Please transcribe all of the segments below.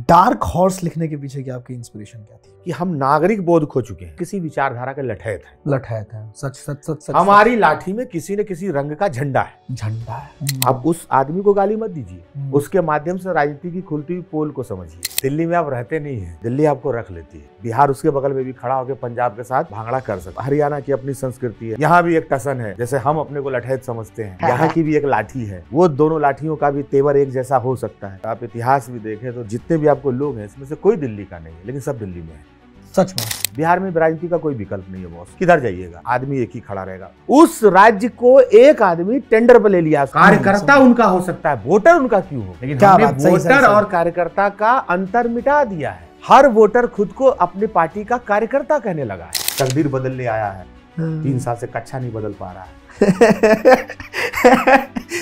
Dark horse लिखने के पीछे की आपकी इंस्पिरेशन क्या थी? कि हम नागरिक बोध खो चुके हैं, किसी विचारधारा के लठैत हैं। लठैत है, सच सच सच सच। हमारी लाठी में किसी न किसी रंग का झंडा है। झंडा है। आप उस आदमी को गाली मत दीजिए, उसके माध्यम से राजनीति की खुलती हुई पोल को समझिए। दिल्ली में आप रहते नहीं है, दिल्ली आपको रख लेती है। बिहार उसके बगल में भी खड़ा होकर पंजाब के साथ भांगड़ा कर सकता है। हरियाणा की अपनी संस्कृति है, यहाँ भी एक टसन है। जैसे हम अपने को लठैत समझते हैं, यहाँ की भी एक लाठी है। वो दोनों लाठियों का भी तेवर एक जैसा हो सकता है। आप इतिहास भी देखें तो जितने भी आपको लोग हैं, इसमें से कोई दिल्ली का नहीं है, लेकिन सब दिल्ली में है। सच में बिहार में राजनीति का कोई विकल्प नहीं है बॉस, किधर जाइएगा आदमी एक ही खड़ा रहेगा। उस राज्य को एक आदमी टेंडर पर ले लिया। कार्यकर्ता उनका हो सकता है, वोटर उनका क्यों हो, लेकिन हमने वोटर और कार्यकर्ता का अंतर मिटा दिया है। हर वोटर खुद को अपनी पार्टी का कार्यकर्ता कहने लगा है। तकदीर बदलने आया है, 3 साल से कक्षा नहीं बदल पा रहा है।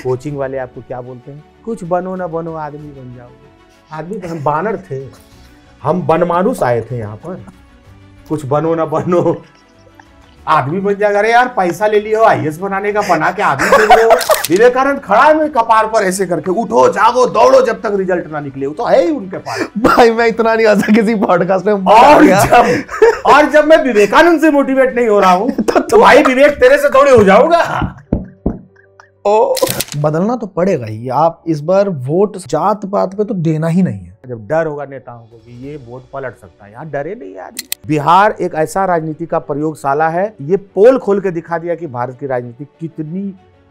कोचिंग वाले आपको क्या बोलते हैं, कुछ बनो ना बनो आदमी बन जाओगे। आदमी तो हम बानर थे, हम बनमानुस आए थे यहाँ पर। कुछ बनो ना बनो आदमी बन जाएगा। अरे यार पैसा ले लिया हो IAS बनाने का, बना के आदमी बन गए हो। विवेकानंद खड़ा है कपार पर ऐसे करके, उठो जागो दौड़ो जब तक रिजल्ट ना निकले। वो तो है ही उनके पास। भाई मैं इतना नहीं हंसा किसी पॉडकास्ट में। और जब मैं विवेकानंद से मोटिवेट नहीं हो रहा हूँ तो भाई विवेक तेरे से थोड़ी हो जाऊंगा। बदलना तो पड़ेगा ही। आप इस बार वोट जात पात पे तो देना ही नहीं है। जब डर होगा नेताओं को कि ये वोट पलट सकता है, यहाँ डरे नहीं आदमी। बिहार एक ऐसा राजनीति का प्रयोगशाला है, ये पोल खोल के दिखा दिया कि भारत की राजनीति कितनी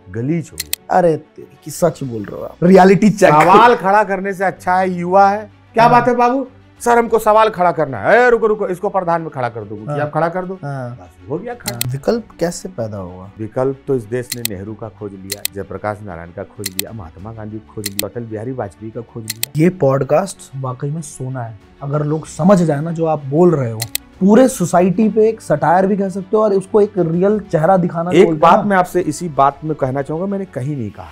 गलीच हो गई। अरे तेरी की सच बोल रहे हो आप। Reality check. सवाल खड़ा करने से अच्छा है युवा है। क्या बात है बाबू, सर हमको सवाल खड़ा करना है। रुको रुको, इसको प्रधान में खड़ा कर दो, आप खड़ा कर दो, बस हो गया खड़ा। विकल्प कैसे पैदा होगा? विकल्प तो इस देश ने नेहरू का खोज लिया, जयप्रकाश नारायण का खोज लिया, महात्मा गांधी का खोज लिया, अटल बिहारी वाजपेयी का खोज लिया। ये पॉडकास्ट वाकई में सोना है। अगर लोग समझ जाए ना जो आप बोल रहे हो, पूरे सोसाइटी पे एक सटायर भी कह सकते हो और उसको एक रियल चेहरा दिखाना। एक बात मैं आपसे इसी बात में कहना चाहूंगा, मैंने कहीं नहीं कहा।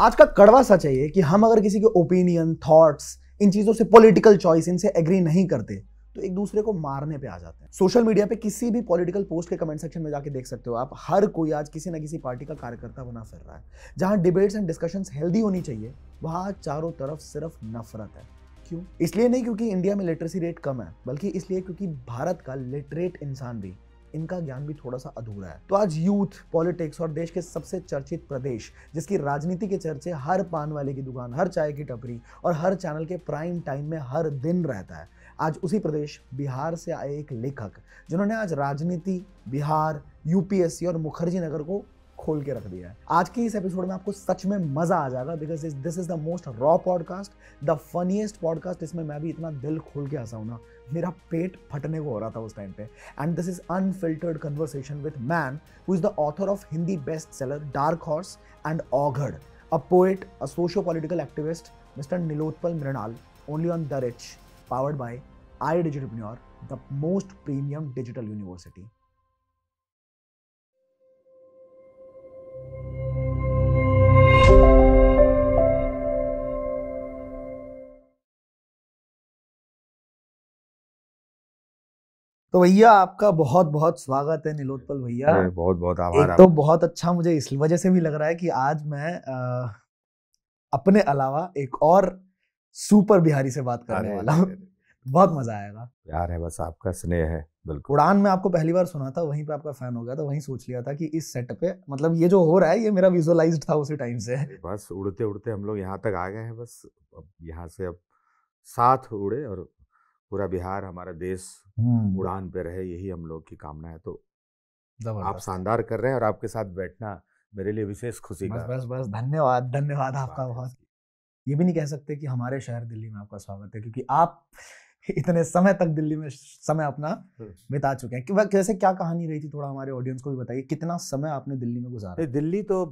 आज का कड़वा सच है ये कि हम अगर किसी के ओपिनियन, थॉट्स, इन चीजों से, पॉलिटिकल चॉइस, इनसे एग्री नहीं करते तो एक दूसरे को मारने पे आ जाते हैं। सोशल मीडिया पे किसी भी पॉलिटिकल पोस्ट के कमेंट सेक्शन में जाके देख सकते हो आप, हर कोई आज किसी ना किसी पार्टी का कार्यकर्ता बना फिर रहा है। जहां डिबेट्स एंड डिस्कशंस हेल्दी होनी चाहिए, वहां चारों तरफ सिर्फ नफरत है। क्यों? इसलिए नहीं क्योंकि इंडिया में लिटरेसी रेट कम है, बल्कि इसलिए क्योंकि भारत का लिटरेट इंसान भी, इनका ज्ञान भी थोड़ा सा अधूरा है। तो आज यूथ, पॉलिटिक्स और देश के सबसे चर्चित प्रदेश, जिसकी राजनीति के चर्चे हर पान वाले की दुकान, हर चाय की टपरी और हर चैनल के प्राइम टाइम में हर दिन रहता है। आज उसी प्रदेश बिहार से आए एक लेखक, जिन्होंने आज राजनीति, बिहार, UPSC और मुखर्जी नगर को खोल के रख दिया है। आज की इस एपिसोड में आपको सच में मजा आ जाएगा, because this is the most raw podcast, the funniest podcast. इसमें मैं भी इतना दिल खोल के हंसा हूं ना, मेरा पेट फटने को हो रहा था उस टाइम पे। And this is unfiltered conversation with man who is the author of Hindi best seller dark horse and Aughad, a poet, a socio political activist, mister Nilotpal Mrinal, only on the rich, powered by iDigitalpreneur, the most premium digital university. तो भैया आपका बहुत बहुत स्वागत है नीलोत्पल भैया। बहुत बहुत आभार। एक तो बहुत अच्छा मुझे इस वजह से भी लग रहा है कि आज मैं अपने अलावा एक और सुपर बिहारी से बात करने वाला हूँ। बहुत मजा आएगा। प्यार है बस, आपका स्नेह है। बिल्कुल। उड़ान में आपको पहली बार सुना था, वहीं पे आपका फैन हो गया था, वहीं सोच लिया था कि इस सेट पे, मतलब ये जो हो रहा है ये मेरा विजुअलाइज्ड था उसी टाइम से। बस उड़ते उड़ते हम लोग यहाँ तक आ गए हैं। बस अब यहाँ से अब साथ उड़े और पूरा बिहार, हमारा देश उड़ान पे रहे, यही हम लोग की कामना है। तो आप शानदार कर रहे हैं और आपके साथ बैठना मेरे लिए विशेष खुशी का। बस बस धन्यवाद धन्यवाद आपका बहुत। ये भी नहीं कह सकते कि हमारे शहर दिल्ली में आपका स्वागत है, क्योंकि आप इतने समय तक दिल्ली में समय अपना बिता चुके हैं। कैसे, क्या कहानी रही थी, थोड़ा हमारे ऑडियंस को भी बताइए। कितना समय आपने दिल्ली में गुजारा? दिल्ली तो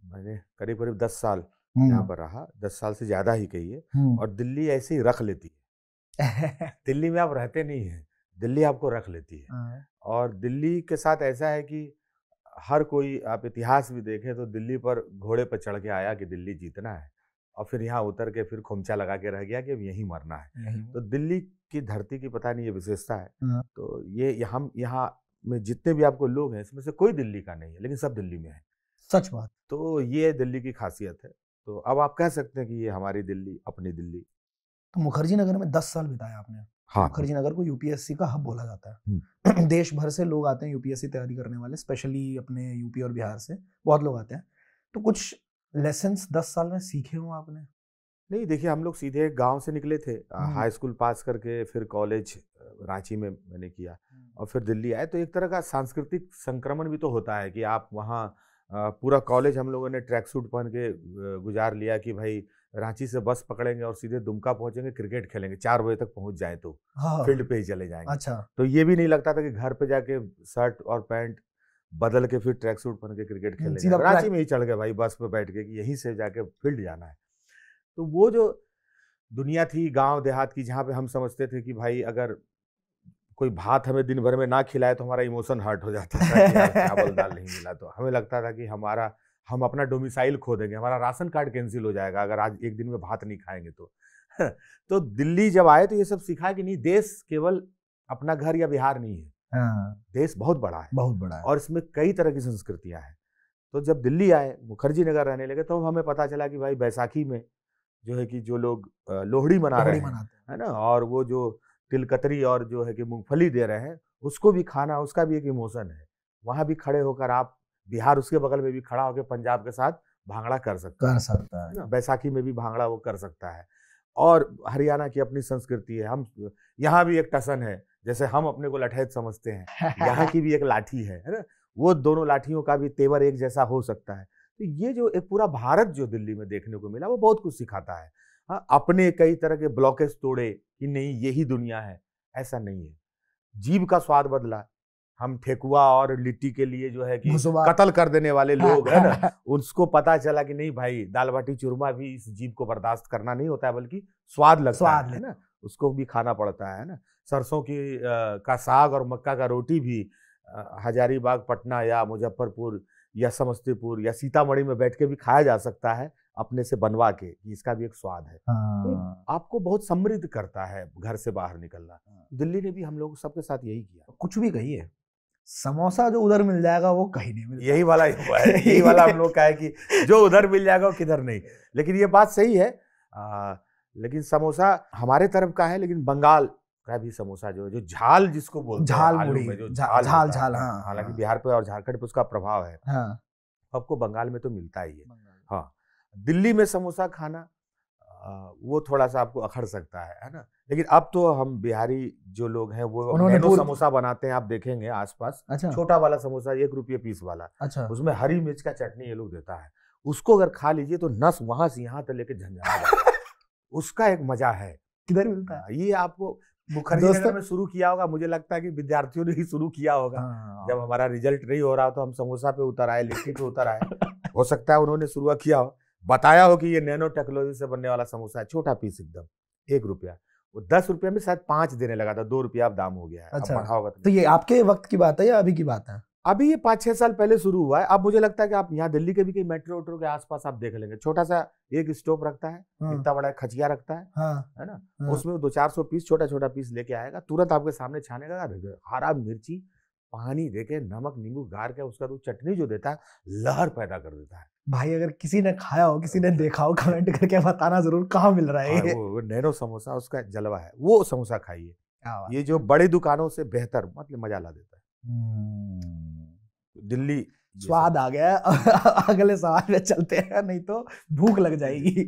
मैंने करीब करीब 10 साल यहाँ पर रहा, 10 साल से ज्यादा ही कहिए। और दिल्ली ऐसे ही रख लेती है। दिल्ली में आप रहते नहीं है, दिल्ली आपको रख लेती है। और दिल्ली के साथ ऐसा है कि हर कोई, आप इतिहास भी देखें तो दिल्ली पर घोड़े पर चढ़ के आया कि दिल्ली जीतना है, और फिर यहाँ उतर के फिर खोमचा लगा के रह गया कि अब यहीं मरना है। तो दिल्ली की धरती की पता नहीं ये विशेषता है। तो ये हम यहाँ में जितने भी आपको लोग हैं, इसमें से कोई दिल्ली का नहीं है, लेकिन सब दिल्ली में है। सच बात। तो ये दिल्ली की खासियत है। तो अब आप कह सकते हैं कि ये हमारी दिल्ली, अपनी दिल्ली। तो मुखर्जी नगर में 10 साल बिताया आपने। हाँ, मुखर्जी नगर को यूपीएससी का हब बोला जाता है। देश भर से लोग आते हैं यूपीएससी तैयारी करने वाले, स्पेशली अपने यूपी और बिहार से बहुत लोग आते हैं। तो कुछ लेसन्स 10 साल में सीखे हो आपने? नहीं, देखिए हम लोग सीधे गांव से निकले थे, हाई स्कूल पास करके फिर कॉलेज रांची में मैंने किया और फिर दिल्ली आए। तो एक तरह का सांस्कृतिक संक्रमण भी तो होता है कि आप वहाँ पूरा कॉलेज हम लोगों ने ट्रैक सूट पहन के गुजार लिया कि भाई रांची से बस पकड़ेंगे और सीधे दुमका पहुंचेंगे, क्रिकेट खेलेंगे, 4 बजे तक पहुंच जाए तो फील्ड पे ही चले जाएंगे। अच्छा। तो ये भी नहीं लगता था कि घर पे जाके शर्ट और पैंट बदल के फिर ट्रैक सूट पहन के क्रिकेट खेलेंगे, रांची में ही चढ़ गए भाई बस पे बैठ के कि यहीं से जाके फील्ड जाना है। तो वो जो दुनिया थी गांव देहात की, जहाँ पे हम समझते थे कि भाई अगर कोई भात हमें दिन भर में ना खिलाए तो हमारा इमोशन हर्ट हो जाता था कि यार चावल दाल नहीं मिला, तो हमें लगता था कि हम अपना डोमिसाइल खो देंगे, हमारा राशन कार्ड कैंसिल हो जाएगा अगर आज एक दिन में भात नहीं खाएंगे तो। तो दिल्ली जब आए तो ये सब सीखा कि नहीं, देश केवल अपना घर या बिहार नहीं है, देश बहुत बड़ा है, बहुत बड़ा है, और इसमें कई तरह की संस्कृतियां हैं। तो जब दिल्ली आए, मुखर्जी नगर रहने लगे, तो हमें पता चला कि भाई बैसाखी में जो है कि जो लोग लोहड़ी मना रहे हैं, है ना, और वो जो तिलकतरी और जो है कि मूंगफली दे रहे हैं, उसको भी खाना, उसका भी एक इमोशन है। वहां भी खड़े होकर आप, बिहार उसके बगल में भी खड़ा होकर पंजाब के साथ भांगड़ा कर सकता है, बैसाखी में भी भांगड़ा वो कर सकता है। और हरियाणा की अपनी संस्कृति है, हम यहाँ भी एक टसन है, जैसे हम अपने को लठैत समझते हैं, यहाँ की भी एक लाठी है ना, वो दोनों लाठियों का भी तेवर एक जैसा हो सकता है। तो ये जो एक पूरा भारत जो दिल्ली में देखने को मिला वो बहुत कुछ सिखाता है। हाँ, अपने कई तरह के ब्लॉकेज तोड़े कि नहीं यही दुनिया है, ऐसा नहीं है। जीभ का स्वाद बदला, हम ठेकुआ और लिट्टी के लिए जो है कि कत्ल कर देने वाले लोग है ना, उसको पता चला कि नहीं भाई दाल बाटी चूरमा भी इस जीभ को बर्दाश्त करना नहीं होता है, बल्कि स्वाद लगता है ना, उसको भी खाना पड़ता है ना। सरसों की का साग और मक्का का रोटी भी हजारीबाग, पटना या मुजफ्फरपुर या समस्तीपुर या सीतामढ़ी में बैठ के भी खाया जा सकता है, अपने से बनवा के, इसका भी एक स्वाद है। तो आपको बहुत समृद्ध करता है घर से बाहर निकलना। दिल्ली ने भी हम लोग सबके साथ यही किया। कुछ भी कहिए, समोसा जो उधर मिल जाएगा वो कहीं नहीं मिलता, यही वाला हुआ है, यही वाला हम लोग का है कि जो उधर मिल जाएगा वो किधर नहीं। लेकिन ये बात सही है, लेकिन समोसा हमारे तरफ का है, लेकिन बंगाल का भी समोसा जो है, जो झाल जिसको बोलते हैं, झाल मुड़ी, झाल, हाँ, हालांकि बिहार पे और झारखंड पे उसका प्रभाव है, हाँ, आपको बंगाल में तो मिलता ही है। हाँ, दिल्ली में समोसा खाना वो थोड़ा सा आपको अखड़ सकता है ना। लेकिन अब तो हम बिहारी जो लोग हैं वो नैनो समोसा बनाते हैं, आप देखेंगे आसपास। अच्छा। छोटा वाला समोसा 1 रुपये पीस वाला, अच्छा, उसमें हरी मिर्च का चटनी ये लोग देता है, उसको अगर खा लीजिए तो नस वहां से यहाँ तक लेके झंझना जाता है। उसका एक मजा है। किधर मिलता है ये? आपको मुखर्जी नगर में शुरू किया होगा, मुझे लगता है कि विद्यार्थियों ने ही शुरू किया होगा। जब हमारा रिजल्ट नहीं हो रहा तो हम समोसा पे उतर आए, लिट्टी पे उतर आए। हो सकता है उन्होंने शुरुआत किया हो, बताया हो कि ये नैनो टेक्नोलॉजी से बनने वाला समोसा है, छोटा पीस एकदम 1 रुपया, वो 10 रुपये में शायद 5 देने लगा था, 2 रुपया अब दाम हो गया है। अच्छा। बढ़ा होगा तो ये आपके वक्त की बात है या अभी की बात है? अभी ये 5-6 साल पहले शुरू हुआ है। अब मुझे लगता है कि आप यहाँ दिल्ली के भी कई मेट्रो वेट्रो के आसपास आप देख लेंगे, छोटा सा एक स्टोव रखता है, इतना बड़ा खचिया रखता है, है ना, उसमें 200-400 पीस छोटा छोटा पीस लेके आएगा, तुरंत आपके सामने छानेगा, हरा मिर्ची पानी देके नमक नींबू गार के उसका तो चटनी जो देता है, लहर पैदा कर देता है। भाई अगर किसी ने खाया हो, किसी ने देखा हो, कमेंट करके बताना जरूर कहाँ मिल रहा है। वो नैनो समोसा उसका जलवा है, वो समोसा खाइए, ये जो बड़ी दुकानों से बेहतर, मतलब मजा ला देता है। दिल्ली स्वाद आ गया। अगले सवाल पे चलते हैं, नहीं तो भूख लग जाएगी।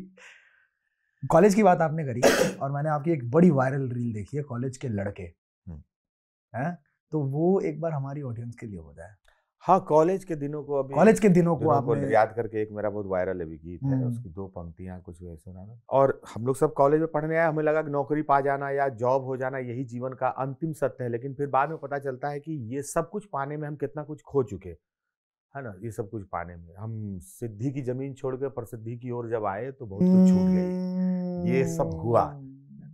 कॉलेज की बात आपने करी और मैंने आपकी एक बड़ी वायरल रील देखी है, कॉलेज के लड़के हैं, तो वो एक बार हमारी ऑडियंस के लिए हो जाए। हाँ, कॉलेज के दिनों को, अभी कॉलेज के दिनों को आपने याद करके, एक मेरा बहुत वायरल अभी गीत है, उसकी 2 पंक्तियां कुछ वैसे ना। और हम लोग सब कॉलेज में पढ़ने आए, हमें लगा कि नौकरी पा जाना या जॉब हो जाना यही जीवन का अंतिम सत्य है, लेकिन फिर बाद में पता चलता है कि ये सब कुछ पाने में हम कितना कुछ खो चुके, है ना। ये सब कुछ पाने में हम सिद्धि की जमीन छोड़ के प्रसिद्धि की ओर जब आए तो बहुत कुछ छूट गई, ये सब हुआ।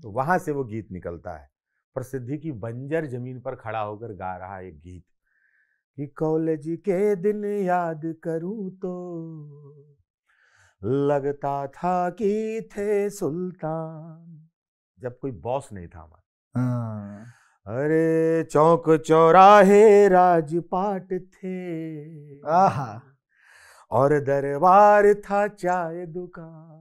तो वहां से वो गीत निकलता है, प्रसिद्धि की बंजर जमीन पर खड़ा होकर गा रहा एक गीत कि कॉलेज के दिन याद करूं तो लगता था कि थे सुल्तान, जब कोई बॉस नहीं था हमारा। अरे चौक चौराहे राजपाट थे, और दरबार था चाय दुकान।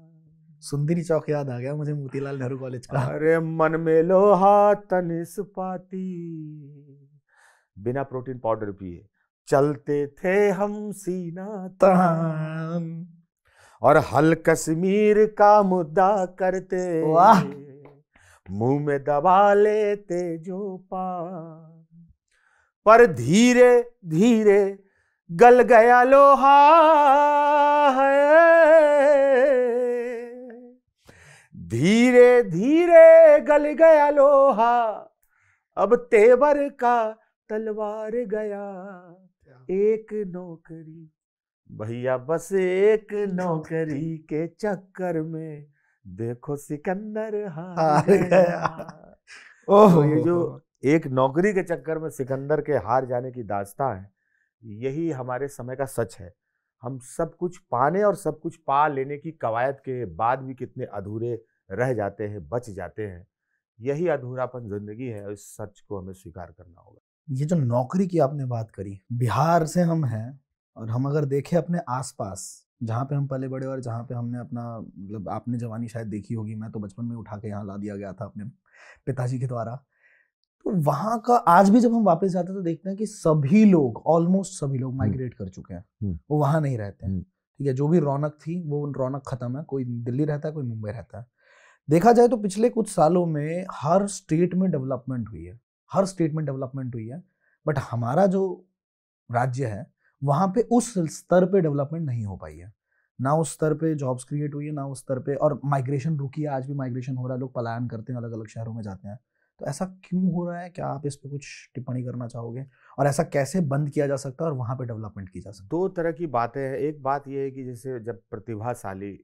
सुंदरी चौक याद आ गया मुझे, मोतीलाल नेहरू कॉलेज का। अरे मन में लोहा तन इस्पाती, बिना प्रोटीन पाउडर पिए चलते थे हम सीना तान, और हल कश्मीर का मुद्दा करते, वाह, मुंह में दबा लेते जो पान, पर धीरे धीरे गल गया लोहा है, धीरे धीरे गल गया लोहा, अब तेवर का तलवार गया, एक नौकरी भैया बस एक नौकरी के चक्कर में देखो सिकंदर हार गया। ओह, ये जो एक नौकरी के चक्कर में सिकंदर के हार जाने की दास्तां है, यही हमारे समय का सच है। हम सब कुछ पाने और सब कुछ पा लेने की कवायद के बाद भी कितने अधूरे रह जाते हैं, बच जाते हैं। यही अधूरापन जिंदगी है, इस सच को हमें स्वीकार करना होगा। ये जो नौकरी की आपने बात करी, बिहार से हम हैं, और हम अगर देखें अपने आसपास जहाँ पे हम पले बड़े और जहाँ पे हमने अपना मतलब आपने जवानी शायद देखी होगी, मैं तो बचपन में उठा के यहाँ ला दिया गया था अपने पिताजी के द्वारा, तो वहाँ का आज भी जब हम वापस जाते हैं तो देखते हैं कि सभी लोग, ऑलमोस्ट सभी लोग माइग्रेट कर चुके हैं, वो वहाँ नहीं रहते हैं। ठीक है, जो भी रौनक थी वो रौनक खत्म है, कोई दिल्ली रहता है, कोई मुंबई रहता है। देखा जाए तो पिछले कुछ सालों में हर स्टेट में डेवलपमेंट हुई है, हर स्टेट में डेवलपमेंट हुई है, बट हमारा जो राज्य है वहाँ पे उस स्तर पे डेवलपमेंट नहीं हो पाई है। ना उस स्तर पे जॉब्स क्रिएट हुई है, ना उस स्तर पे, और माइग्रेशन रुकी है, आज भी माइग्रेशन हो रहा है, लोग पलायन करते हैं, अलग अलग शहरों में जाते हैं। तो ऐसा क्यों हो रहा है? क्या आप इस पे कुछ टिप्पणी करना चाहोगे, और ऐसा कैसे बंद किया जा सकता है और वहाँ पे डेवलपमेंट की जा सकती है? दो तरह की बातें हैं। एक बात यह है कि जैसे जब प्रतिभाशाली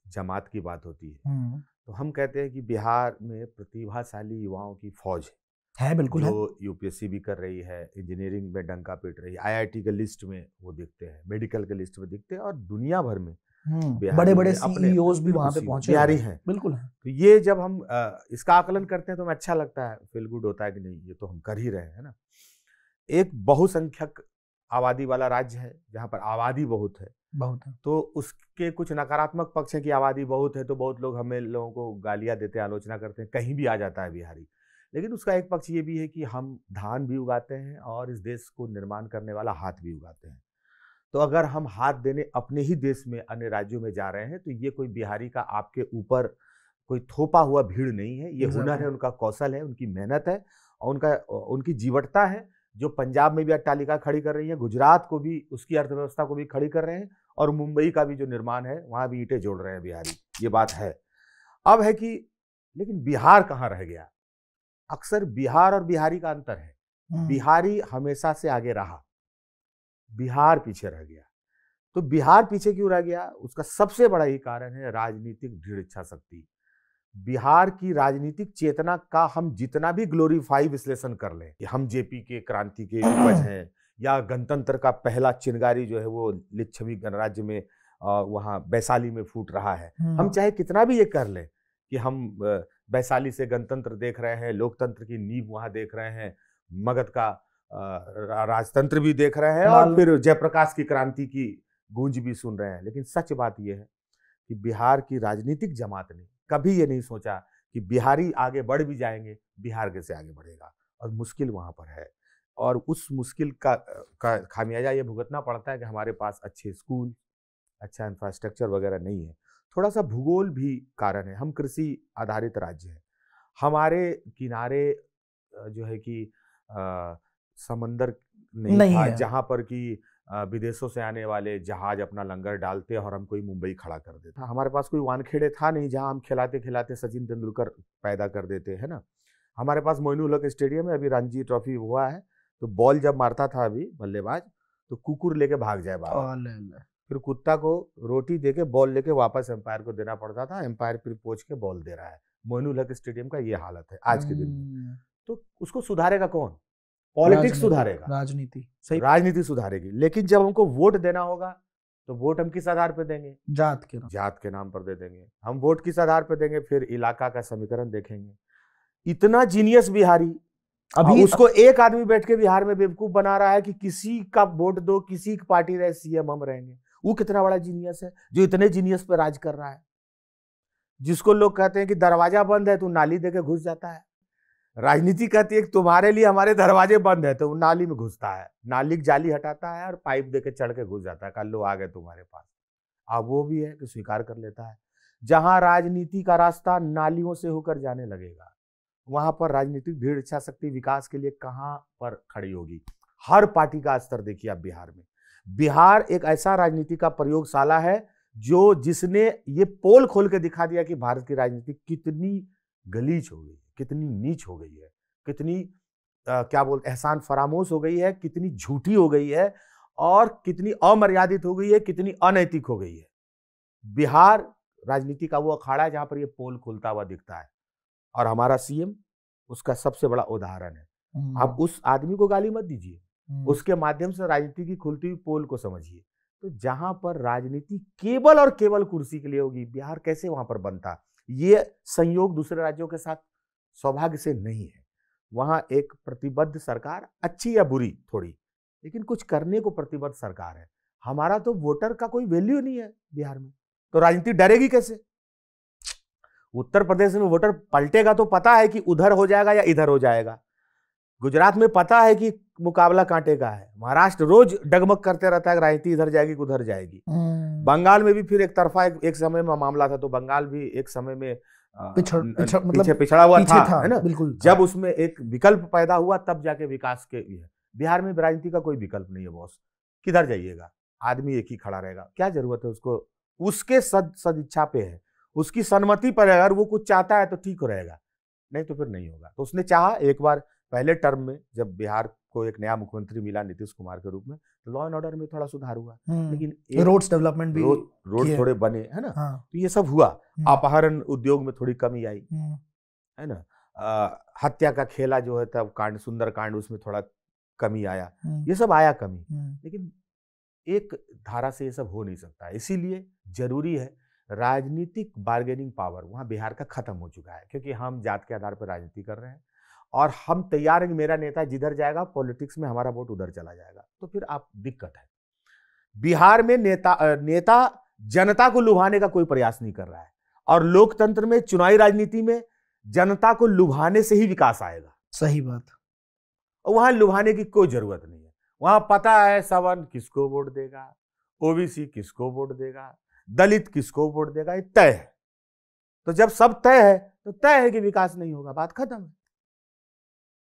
जमात की बात होती है तो हम कहते हैं कि बिहार में प्रतिभाशाली युवाओं की फौज है, बिल्कुल जो है। यूपीएससी भी कर रही है, इंजीनियरिंग में डंका पीट रही है, आईआईटी के लिस्ट में वो दिखते हैं, मेडिकल के लिस्ट में दिखते हैं, और दुनिया भर में बड़े बड़े सीईओज भी वहाँ पे पहुंचे बिहारी हैं। बिल्कुल है। तो ये जब हम इसका आकलन करते हैं तो हमें अच्छा लगता है, फील गुड होता है कि नहीं, ये तो हम कर ही रहे हैं ना। एक बहुसंख्यक आबादी वाला राज्य है जहाँ पर आबादी बहुत है, तो उसके कुछ नकारात्मक पक्ष है कि आबादी बहुत है तो बहुत लोग हमें लोगों को गालियां देते हैं, आलोचना करते हैं, कहीं भी आ जाता है बिहारी। लेकिन उसका एक पक्ष ये भी है कि हम धान भी उगाते हैं और इस देश को निर्माण करने वाला हाथ भी उगाते हैं। तो अगर हम हाथ देने अपने ही देश में अन्य राज्यों में जा रहे हैं तो ये कोई बिहारी का आपके ऊपर कोई थोपा हुआ भीड़ नहीं है, ये हुनर है, उनका कौशल है, उनकी मेहनत है और उनकी जीवटता है, जो पंजाब में भी अट्टालिका खड़ी कर रही है, गुजरात को भी, उसकी अर्थव्यवस्था को भी खड़ी कर रहे हैं, और मुंबई का भी जो निर्माण है वहां भी ईंटें जोड़ रहे हैं बिहारी। ये बात है। अब है कि लेकिन बिहार कहाँ रह गया? अक्सर बिहार और बिहारी का अंतर है। बिहारी हमेशा से आगे रहा, बिहार पीछे रह गया। तो बिहार पीछे क्यों रह गया? उसका सबसे बड़ा ही कारण है राजनीतिक दृढ़ इच्छा शक्ति। बिहार की राजनीतिक चेतना का हम जितना भी ग्लोरीफाई विश्लेषण कर लें कि हम जेपी के क्रांति के उपज हैं, या गणतंत्र का पहला चिंगारी जो है वो लिच्छवी गणराज्य में वहाँ वैशाली में फूट रहा है, हम चाहे कितना भी ये कर लें कि हम वैशाली से गणतंत्र देख रहे हैं, लोकतंत्र की नींव वहाँ देख रहे हैं, मगध का राजतंत्र भी देख रहे हैं, और फिर जयप्रकाश की क्रांति की गूंज भी सुन रहे हैं, लेकिन सच बात यह है कि बिहार की राजनीतिक जमात ने कभी ये नहीं सोचा कि बिहारी आगे बढ़ भी जाएंगे, बिहार कैसे आगे बढ़ेगा, और मुश्किल वहाँ पर है। और उस मुश्किल का खामियाजा ये भुगतना पड़ता है कि हमारे पास अच्छे स्कूल, अच्छा इंफ्रास्ट्रक्चर वगैरह नहीं है। थोड़ा सा भूगोल भी कारण है, हम कृषि आधारित राज्य हैं, हमारे किनारे जो है कि समंदर नहीं था जहाँ पर कि विदेशों से आने वाले जहाज अपना लंगर डालते और हमको मुंबई खड़ा कर देता। हमारे पास कोई वानखेड़े था नहीं जहाँ हम खिलाते खिलाते सचिन तेंदुलकर पैदा कर देते, है ना। हमारे पास मोइनुल हक स्टेडियम है, अभी रणजी ट्रॉफी हुआ है, तो बॉल जब मारता था अभी बल्लेबाज तो कुकुर लेके भाग जाए बाहर, फिर कुत्ता को रोटी देके बॉल लेके वापस एम्पायर को देना पड़ता था, एम्पायर फिर पोंछ के बॉल दे रहा है। मोइनुल हक स्टेडियम का ये हालत है आज के दिन में। तो उसको सुधारेगा कौन? पॉलिटिक्स सुधारेगा, राजनीति सुधारेगी। लेकिन जब हमको वोट देना होगा तो वोट हम किस आधार पर देंगे? जात के नाम पर दे देंगे। हम वोट किस आधार पर देंगे? फिर इलाका का समीकरण देखेंगे। इतना जीनियस बिहारी, अभी उसको एक आदमी बैठ के बिहार में बेवकूफ बना रहा है कि किसी का वोट दो, किसी की पार्टी रहे सीएम हम रहेंगे। वो कितना बड़ा जीनियस है जो इतने जीनियस पे राज कर रहा है, जिसको लोग कहते हैं कि दरवाजा बंद है तो नाली देके घुस जाता है। राजनीति कहती है कि तुम्हारे लिए हमारे दरवाजे बंद है तो वो नाली में घुसता है, नाली की जाली हटाता है और पाइप देके चढ़ के घुस जाता है, कल लो आ गए तुम्हारे पास। अब वो भी है कि स्वीकार कर लेता है। जहां राजनीति का रास्ता नालियों से होकर जाने लगेगा, वहां पर राजनीतिक भीड़ इच्छा शक्ति विकास के लिए कहां पर खड़ी होगी। हर पार्टी का स्तर देखिए आप बिहार में। बिहार एक ऐसा राजनीति का प्रयोगशाला है जिसने ये पोल खोल के दिखा दिया कि भारत की राजनीति कितनी गलीच हो गई, कितनी नीच हो गई है, कितनी क्या बोलते एहसान फरामोश हो गई है, कितनी झूठी हो गई है और कितनी अमर्यादित हो गई है, कितनी अनैतिक हो गई है। बिहार राजनीति का वो अखाड़ा है जहां पर ये पोल खुलता हुआ दिखता है और हमारा सीएम उसका सबसे बड़ा उदाहरण है। आप उस आदमी को गाली मत दीजिए, उसके माध्यम से राजनीति की खुलती हुई पोल को समझिए। तो जहां पर राजनीति केवल और केवल कुर्सी के लिए होगी, बिहार कैसे वहां पर बनता। ये संयोग दूसरे राज्यों के साथ सौभाग्य से नहीं है। वहां एक प्रतिबद्ध सरकार, अच्छी या बुरी थोड़ी, लेकिन कुछ करने को प्रतिबद्ध सरकार है। हमारा तो वोटर का कोई वैल्यू नहीं है बिहार में, तो राजनीति डरेगी कैसे। उत्तर प्रदेश में वोटर पलटेगा तो पता है कि उधर हो जाएगा या इधर हो जाएगा। गुजरात में पता है कि मुकाबला कांटे का है। महाराष्ट्र रोज डगमग करते रहता है राजनीति इधर जाएगी कि उधर जाएगी। बंगाल में भी फिर एक तरफा एक समय में मामला था, तो बंगाल भी एक समय में पिछड़ा हुआ था, है ना। बिल्कुल, जब उसमें एक विकल्प पैदा हुआ तब जाके विकास के। बिहार में राजनीति का कोई विकल्प नहीं है बॉस, किधर जाइएगा, आदमी एक ही खड़ा रहेगा। क्या जरूरत है उसको, उसके सदिच्छा पे है, उसकी सहमति पर अगर वो कुछ चाहता है तो ठीक रहेगा, नहीं तो फिर नहीं होगा। तो उसने चाहा एक बार पहले टर्म में, जब बिहार को एक नया मुख्यमंत्री मिला नीतीश कुमार के रूप में, तो लॉ एंड ऑर्डर में थोड़ा सुधार हुआ, लेकिन रोड्स डेवलपमेंट भी, रोड थोड़े बने, है ना। तो ये सब हुआ। अपहरण उद्योग में थोड़ी कमी आई, है ना। हत्या का खेला जो है तब कांड, सुंदर कांड, उसमें थोड़ा कमी आया, ये सब आया कमी। लेकिन एक धारा से ये सब हो नहीं सकता, इसीलिए जरूरी है राजनीतिक बार्गेनिंग पावर वहां बिहार का खत्म हो चुका है, क्योंकि हम जात के आधार पर राजनीति कर रहे हैं और हम तैयार हैं कि मेरा नेता जिधर जाएगा पॉलिटिक्स में हमारा वोट उधर चला जाएगा। तो फिर आप दिक्कत है। बिहार में नेता जनता को लुभाने का कोई प्रयास नहीं कर रहा है, और लोकतंत्र में, चुनावी राजनीति में जनता को लुभाने से ही विकास आएगा। सही बात। और वहां लुभाने की कोई जरूरत नहीं है। वहां पता है सवर्ण किसको वोट देगा, ओबीसी किसको वोट देगा, दलित किसको वोट देगा, ये तय है। तो जब सब तय है तो तय है कि विकास नहीं होगा, बात खत्म है।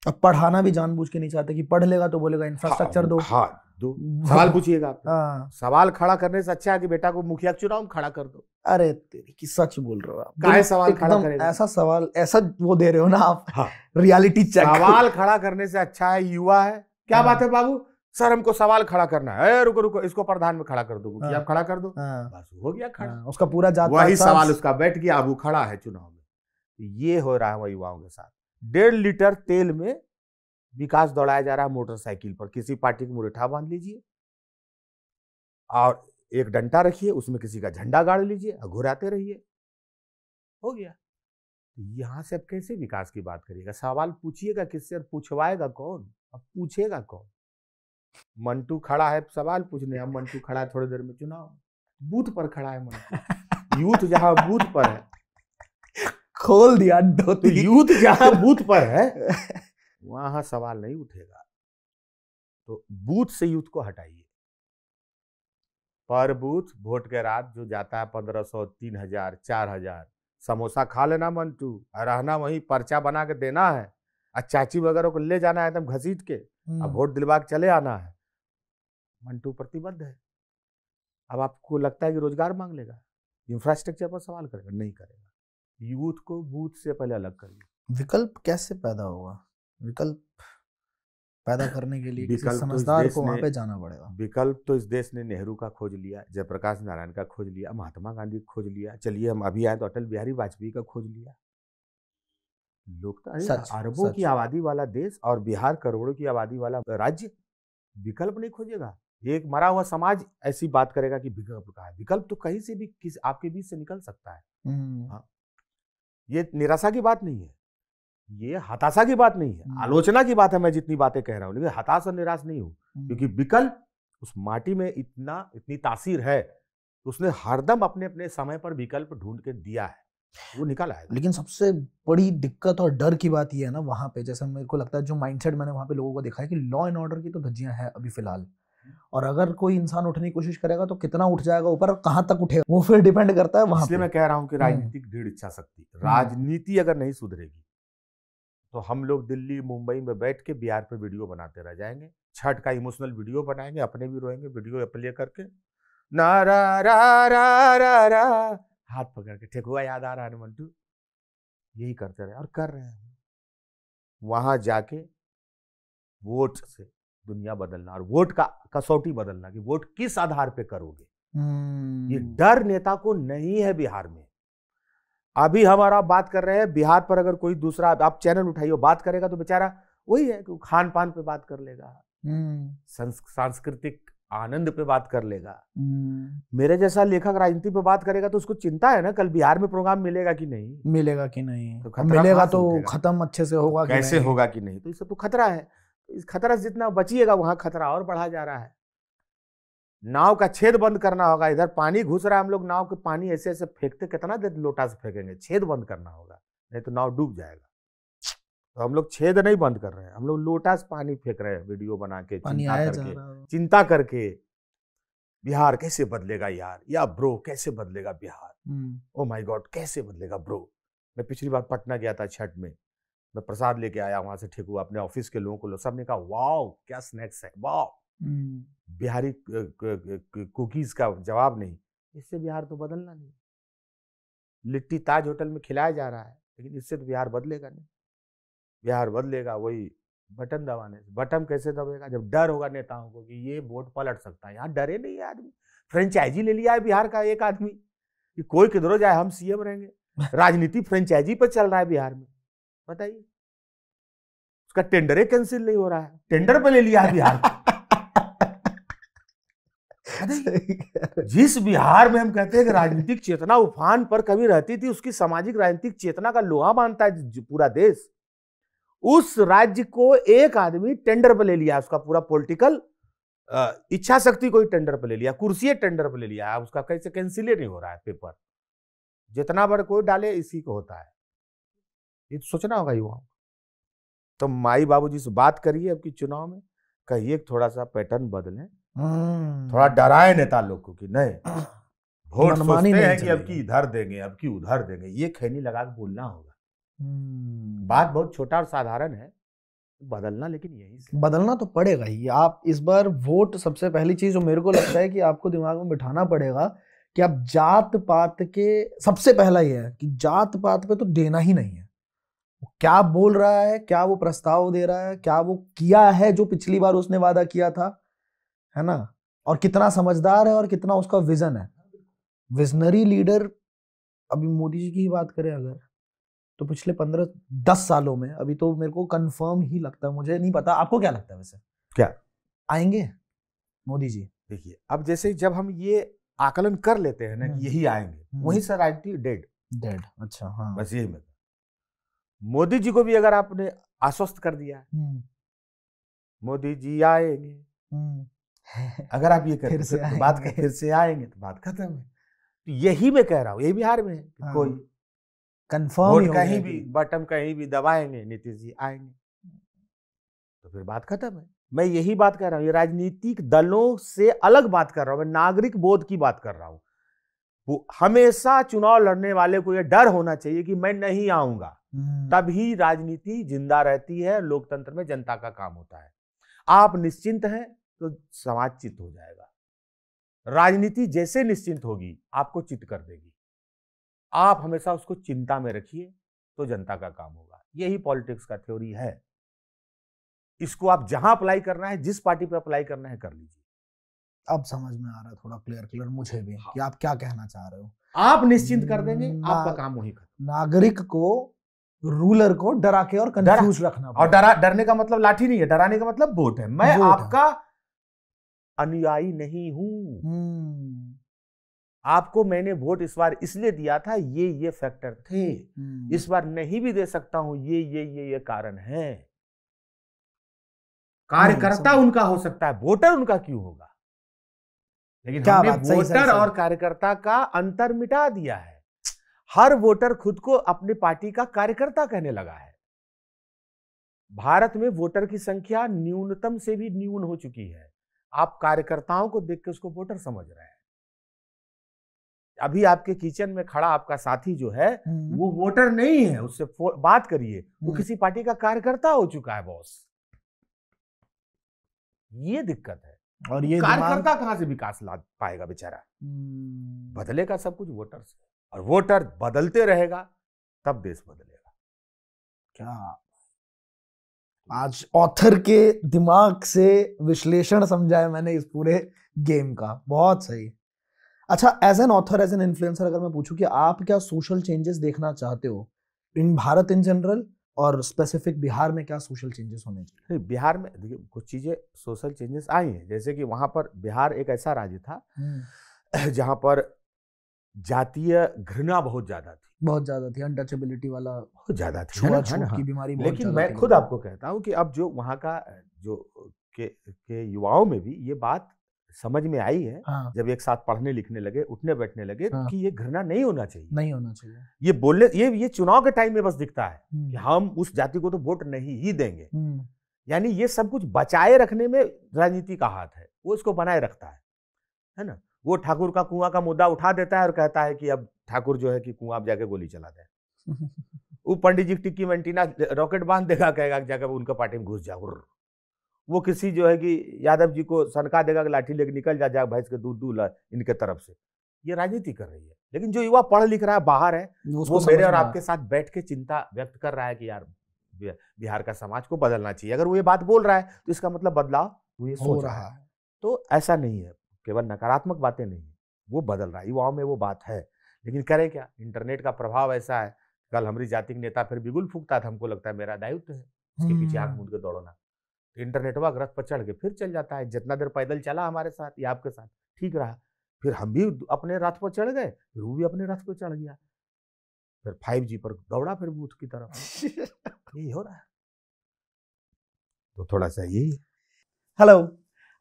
अब पढ़ाना भी जानबूझ के नहीं चाहते कि पढ़ लेगा तो बोलेगा इंफ्रास्ट्रक्चर दो। दो सवाल पूछिएगा आप। सवाल खड़ा करने से अच्छा है कि बेटा को मुखिया के चुनाव में खड़ा कर दो। अरे तेरी की सच बोल रहे हो आप। काहे सवाल खड़ा करेगा? ऐसा सवाल, ऐसा वो दे रहे हो ना आप। Reality check. सवाल खड़ा करने से अच्छा है, युवा है, क्या बात है बाबू, सर हमको सवाल खड़ा करना है, रुको रुको इसको प्रधान में खड़ा कर दो, मुखिया खड़ा कर दो, बस हो गया खड़ा। उसका पूरा जाता वही सवाल उसका बैठ गया, अब वो खड़ा है चुनाव में। ये हो रहा है युवाओं के साथ। 1.5 लीटर तेल में विकास दौड़ाया जा रहा है मोटरसाइकिल पर। किसी पार्टी की मुरेठा बांध लीजिए और एक डंडा रखिए, उसमें किसी का झंडा गाड़ लीजिए और घुराते रहिए, हो गया। यहां से अब कैसे विकास की बात करिएगा? सवाल पूछिएगा किससे और पूछवाएगा कौन? अब पूछेगा कौन? मंटू खड़ा है सवाल पूछने, अब मंटू खड़ा है थोड़ी देर में चुनाव, बूथ पर खड़ा है मंटू। यूथ जहां बूथ पर है, खोल दिया तो यूथ जहां बूथ पर है वहां सवाल नहीं उठेगा। तो बूथ से यूथ को हटाइए। पर बूथ वोट के रात जो जाता है 1500, 3000, 4000, समोसा खा लेना मंटू, रहना वहीं, पर्चा बना के देना है, और चाची वगैरह को ले जाना है एकदम घसीट के, अब वोट दिलवा के चले आना है। मंटू प्रतिबद्ध है। अब आपको लगता है कि रोजगार मांग लेगा, इंफ्रास्ट्रक्चर पर सवाल करेगा? नहीं करेगा। यूथ को बूथ से पहले अलग करिए। विकल्प कैसे पैदा होगा? विकल्प पैदा करने के लिए किसी समझदार को वहां पे जाना पड़ेगा। विकल्प तो इस देश ने नेहरू का खोज लिया, जयप्रकाश नारायण का खोज लिया, महात्मा गांधी का खोज लिया, चलिए हम अभी आए तो अटल बिहारी वाजपेयी का खोज लिया। लोग तो अरबों की आबादी वाला देश और बिहार करोड़ों की आबादी वाला राज्य, विकल्प नहीं खोजेगा। एक मरा हुआ समाज ऐसी बात करेगा कि विकल्प कहाँ है? विकल्प तो कहीं से भी किसी आपके बीच से निकल सकता है। हाँ, ये निराशा की बात नहीं है, ये हताशा की बात नहीं है, आलोचना की बात है। मैं जितनी बातें कह रहा हूँ, लेकिन हताश और निराश नहीं हूँ, क्योंकि विकल्प उस माटी में इतनी तासीर है, उसने हरदम अपने अपने समय पर विकल्प ढूंढ के दिया है, वो निकल आएगा। लेकिन सबसे बड़ी दिक्कत और डर की बात ये है ना वहां पे, जैसे मेरे को लगता है जो माइंडसेट मैंने वहां पे लोगों को देखा है कि लॉ एंड ऑर्डर की तो धज्जियां हैं अभी फिलहाल, और अगर कोई इंसान उठने की कोशिश करेगा तो कितना उठ जाएगा ऊपर और कहां तक उठेगा वो फिर डिपेंड करता है वहां इसलिए पे। मैं कह रहा हूं कि राजनीतिक दृढ़ इच्छा शक्ति, राजनीति अगर नहीं सुधरेगी तो हम लोग दिल्ली मुंबई में बैठ के बिहार पे वीडियो बनाते रह जाएंगे, छठ का इमोशनल वीडियो बनाएंगे, अपने भी रोएंगे, वीडियो प्ले करके ना रा रा रा रा रा हाथ पकड़ के, ठेकुआ याद आ रहा है मंटू, यही करते रहे और कर रहे हैं। वहां जाके वोट से दुनिया बदलना और वोट का कसौटी बदलना कि वोट किस आधार पे करोगे, ये डर नेता को नहीं है बिहार में। अभी हमारा बात कर रहे हैं बिहार पर, अगर कोई दूसरा आप चैनल उठाइए बात करेगा तो बेचारा वही है कि खान पान पे बात कर लेगा, सांस्कृतिक आनंद पे बात कर लेगा। मेरे जैसा लेखक राजनीति पे बात करेगा तो उसको चिंता है ना कल बिहार में प्रोग्राम मिलेगा कि नहीं, तो मिलेगा तो खत्म अच्छे से होगा, कैसे होगा कि नहीं, तो इससे तो खतरा है। इस खतरा से जितना बचिएगा वहां खतरा और बढ़ा जा रहा है। नाव का छेद बंद करना होगा, इधर पानी घुस रहा है, हम लोग नाव के पानी ऐसे ऐसे फेंकते, कितना देर लोटा से फेंकेंगे, छेद बंद करना होगा, नहीं तो नाव डूब जाएगा। तो हम लोग छेद नहीं बंद कर रहे हैं, हम लोग लोटा से पानी फेंक रहे हैं, वीडियो बना के, चिंता करके बिहार कैसे बदलेगा यार, या ब्रो कैसे बदलेगा बिहार, ओ माय गॉड कैसे बदलेगा ब्रो। मैं पिछली बार पटना गया था छठ में, मैं प्रसाद लेके आया वहां से ठेकुआ, अपने ऑफिस के लोगों को, सबने कहा वाओ क्या स्नैक्स है, वाओ। बिहारी कुकीज का जवाब नहीं, इससे बिहार तो बदलना नहीं। लिट्टी ताज होटल में खिलाया जा रहा है, लेकिन इससे तो बिहार बदलेगा नहीं। बिहार बदलेगा वही बटन दबाने से। बटन कैसे दबेगा, जब डर होगा नेताओं को कि ये वोट पलट सकता है। यहाँ डरे नहीं है आदमी, फ्रेंचाइजी ले लिया है बिहार का एक आदमी कि कोई किधरों जाए हम सीएम रहेंगे। राजनीति फ्रेंचाइजी पर चल रहा है बिहार में, बताइए। उसका टेंडर कैंसिल नहीं हो रहा है, टेंडर पे ले लिया है बिहार को। जिस बिहार में हम कहते हैं कि राजनीतिक चेतना उफान पर कभी रहती थी, उसकी सामाजिक राजनीतिक चेतना का लोहा मानता है पूरा देश, उस राज्य को एक आदमी टेंडर पे ले लिया, उसका पूरा पॉलिटिकल इच्छा शक्ति को ही टेंडर पे ले लिया, कुर्सी टेंडर पे ले लिया, उसका कैसे कैंसिल नहीं हो रहा है पेपर। जितना बार कोई डाले इसी को होता है, ये तो सोचना होगा युवाओं। तो माई बाबूजी से बात करिए अब की चुनाव में, कहिए थोड़ा सा पैटर्न बदलें, थोड़ा डराए नेता लोग को कि नहीं वोट सोचते हैं कि अब की इधर देंगे अब की उधर देंगे, ये खैनी लगा के बोलना होगा। बात बहुत छोटा और साधारण है, बदलना लेकिन यही बदलना तो पड़ेगा ही। आप इस बार वोट, सबसे पहली चीज जो मेरे को लगता है कि आपको दिमाग में बिठाना पड़ेगा कि आप जात पात के, सबसे पहला ये है कि जात पात पे तो देना ही नहीं है। क्या बोल रहा है, क्या वो प्रस्ताव दे रहा है, क्या वो किया है जो पिछली बार उसने वादा किया था, है ना, और कितना समझदार है और कितना उसका विजन है। विजनरी लीडर, अभी मोदी जी की ही बात करें अगर, तो पिछले 15-10 सालों में, अभी तो मेरे को कंफर्म ही लगता है, मुझे नहीं पता आपको क्या लगता है वैसे, क्या आएंगे मोदी जी? देखिए अब जैसे जब हम ये आकलन कर लेते हैं ना कि यही आएंगे, वहीं से राजनीति डेड। अच्छा, हाँ, बस यही मतलब। मोदी जी को भी अगर आपने आश्वस्त कर दिया मोदी जी आएंगे, अगर आप ये करते तो बात फिर से आएंगे तो बात खत्म है। तो यही मैं कह रहा हूँ, यही बिहार में है, कोई कंफर्म कहीं भी बटन कहीं भी दबाएंगे, नीतीश जी आएंगे तो फिर बात खत्म है। मैं यही बात कर रहा हूँ, ये राजनीतिक दलों से अलग बात कर रहा हूँ, मैं नागरिक बोध की बात कर रहा हूँ। वो हमेशा चुनाव लड़ने वाले को यह डर होना चाहिए कि मैं नहीं आऊंगा, तभी राजनीति जिंदा रहती है, लोकतंत्र में जनता का काम होता है। आप निश्चिंत हैं तो समाज चित हो जाएगा, राजनीति जैसे निश्चिंत होगी आपको चित कर देगी। आप हमेशा उसको चिंता में रखिए तो जनता का काम होगा। यही पॉलिटिक्स का थ्योरी है। इसको आप जहां अप्लाई करना है, जिस पार्टी पे अप्लाई करना है, कर लीजिए। अब समझ में आ रहा है थोड़ा क्लियर मुझे भी कि आप क्या कहना चाह रहे हो। आप निश्चिंत कर देंगे, आपका काम वही खत्म। नागरिक को, रूलर को डरा के और कंफ्यूज रखना, और डरने का मतलब लाठी नहीं है, डराने का मतलब वोट है। मैं आपका अनुयायी नहीं हूं, आपको मैंने वोट इस बार इसलिए दिया था, ये फैक्टर थे, इस बार नहीं भी दे सकता हूं, ये कारण है। कार्यकर्ता उनका हो सकता है, वोटर उनका क्यों होगा? लेकिन हमने वोटर और कार्यकर्ता का अंतर मिटा दिया है। हर वोटर खुद को अपनी पार्टी का कार्यकर्ता कहने लगा है। भारत में वोटर की संख्या न्यूनतम से भी न्यून हो चुकी है। आप कार्यकर्ताओं को देख के उसको वोटर समझ रहे हैं। अभी आपके किचन में खड़ा आपका साथी जो है वो वोटर नहीं है, उससे बात करिए, वो किसी पार्टी का कार्यकर्ता हो चुका है बॉस। ये दिक्कत है। और ये कार्यकर्ता कहां से विकास ला पाएगा बेचारा? बदलेगा सब कुछ वोटर से, और वोटर बदलते रहेगा तब देश बदलेगा। क्या आज ऑथर के दिमाग से विश्लेषण समझा है मैंने इस पूरे गेम का। बहुत सही। अच्छा, as an author, as an influencer, अगर मैं पूछूं कि आप क्या सोशल चेंजेस देखना चाहते हो इन भारत इन जनरल, और स्पेसिफिक बिहार में क्या सोशल चेंजेस होने चाहिए? बिहार में देखिए कुछ चीजें सोशल चेंजेस आई हैं, जैसे कि वहां पर बिहार एक ऐसा राज्य था जहां पर जातीय घृणा बहुत ज्यादा थी, अनटचेबिलिटी वाला बहुत ज्यादा थी, छुआछूत की बीमारी बहुत। लेकिन मैं खुद आपको कहता हूं कि अब जो वहां का जो के युवाओं में भी ये बात समझ में आई है। हाँ। जब एक साथ पढ़ने लिखने लगे, उठने बैठने लगे, हाँ। कि ये घृणा नहीं होना चाहिए। ये बोलने ये चुनाव के टाइम में बस दिखता है कि हम उस जाति को तो वोट नहीं ही देंगे। यानी ये सब कुछ बचाए रखने में राजनीति का हाथ है, वो इसको बनाए रखता है ना। वो ठाकुर का कुआं का मुद्दा उठा देता है और कहता है कि अब ठाकुर जो है कि कुआं आप जाके गोली चला दे। वो पंडित जी टिक्की मंटीना रॉकेट बांध देगा, कहेगा जाकर उनका पार्टी में घुस जाओ। वो किसी जो है कि यादव जी को सनका देगा कि लाठी लेके निकल जा भैंस के दूध दूल्हा इनके तरफ से। ये राजनीति कर रही है। लेकिन जो युवा पढ़ लिख रहा है बाहर है, वो मेरे और आपके साथ बैठ के चिंता व्यक्त कर रहा है कि यार बिहार का समाज को बदलना चाहिए। अगर वो ये बात बोल रहा है तो इसका मतलब बदलाव वो ये सोच रहा है। तो ऐसा नहीं है, केवल नकारात्मक बातें नहीं है, वो बदल रहा है, युवाओं में वो बात है। लेकिन करें क्या, इंटरनेट का प्रभाव ऐसा है। कल हमारी जाति के नेता फिर बिगुल फूकता था, हमको लगता है मेरा दायित्व है उसके पीछे आंख मूंद के दौड़ना। इंटरनेटवा रथ पर चढ़ के फिर चल जाता है। जितना देर पैदल चला हमारे साथ या आपके साथ ठीक रहा, फिर हम भी अपने रथ पर चढ़ गए, फिर वो भी अपने रथ पर चढ़ गया, फिर 5G पर दौड़ा फिर बूथ की तरफ। यही हो रहा है। तो थोड़ा सा यही। हेलो,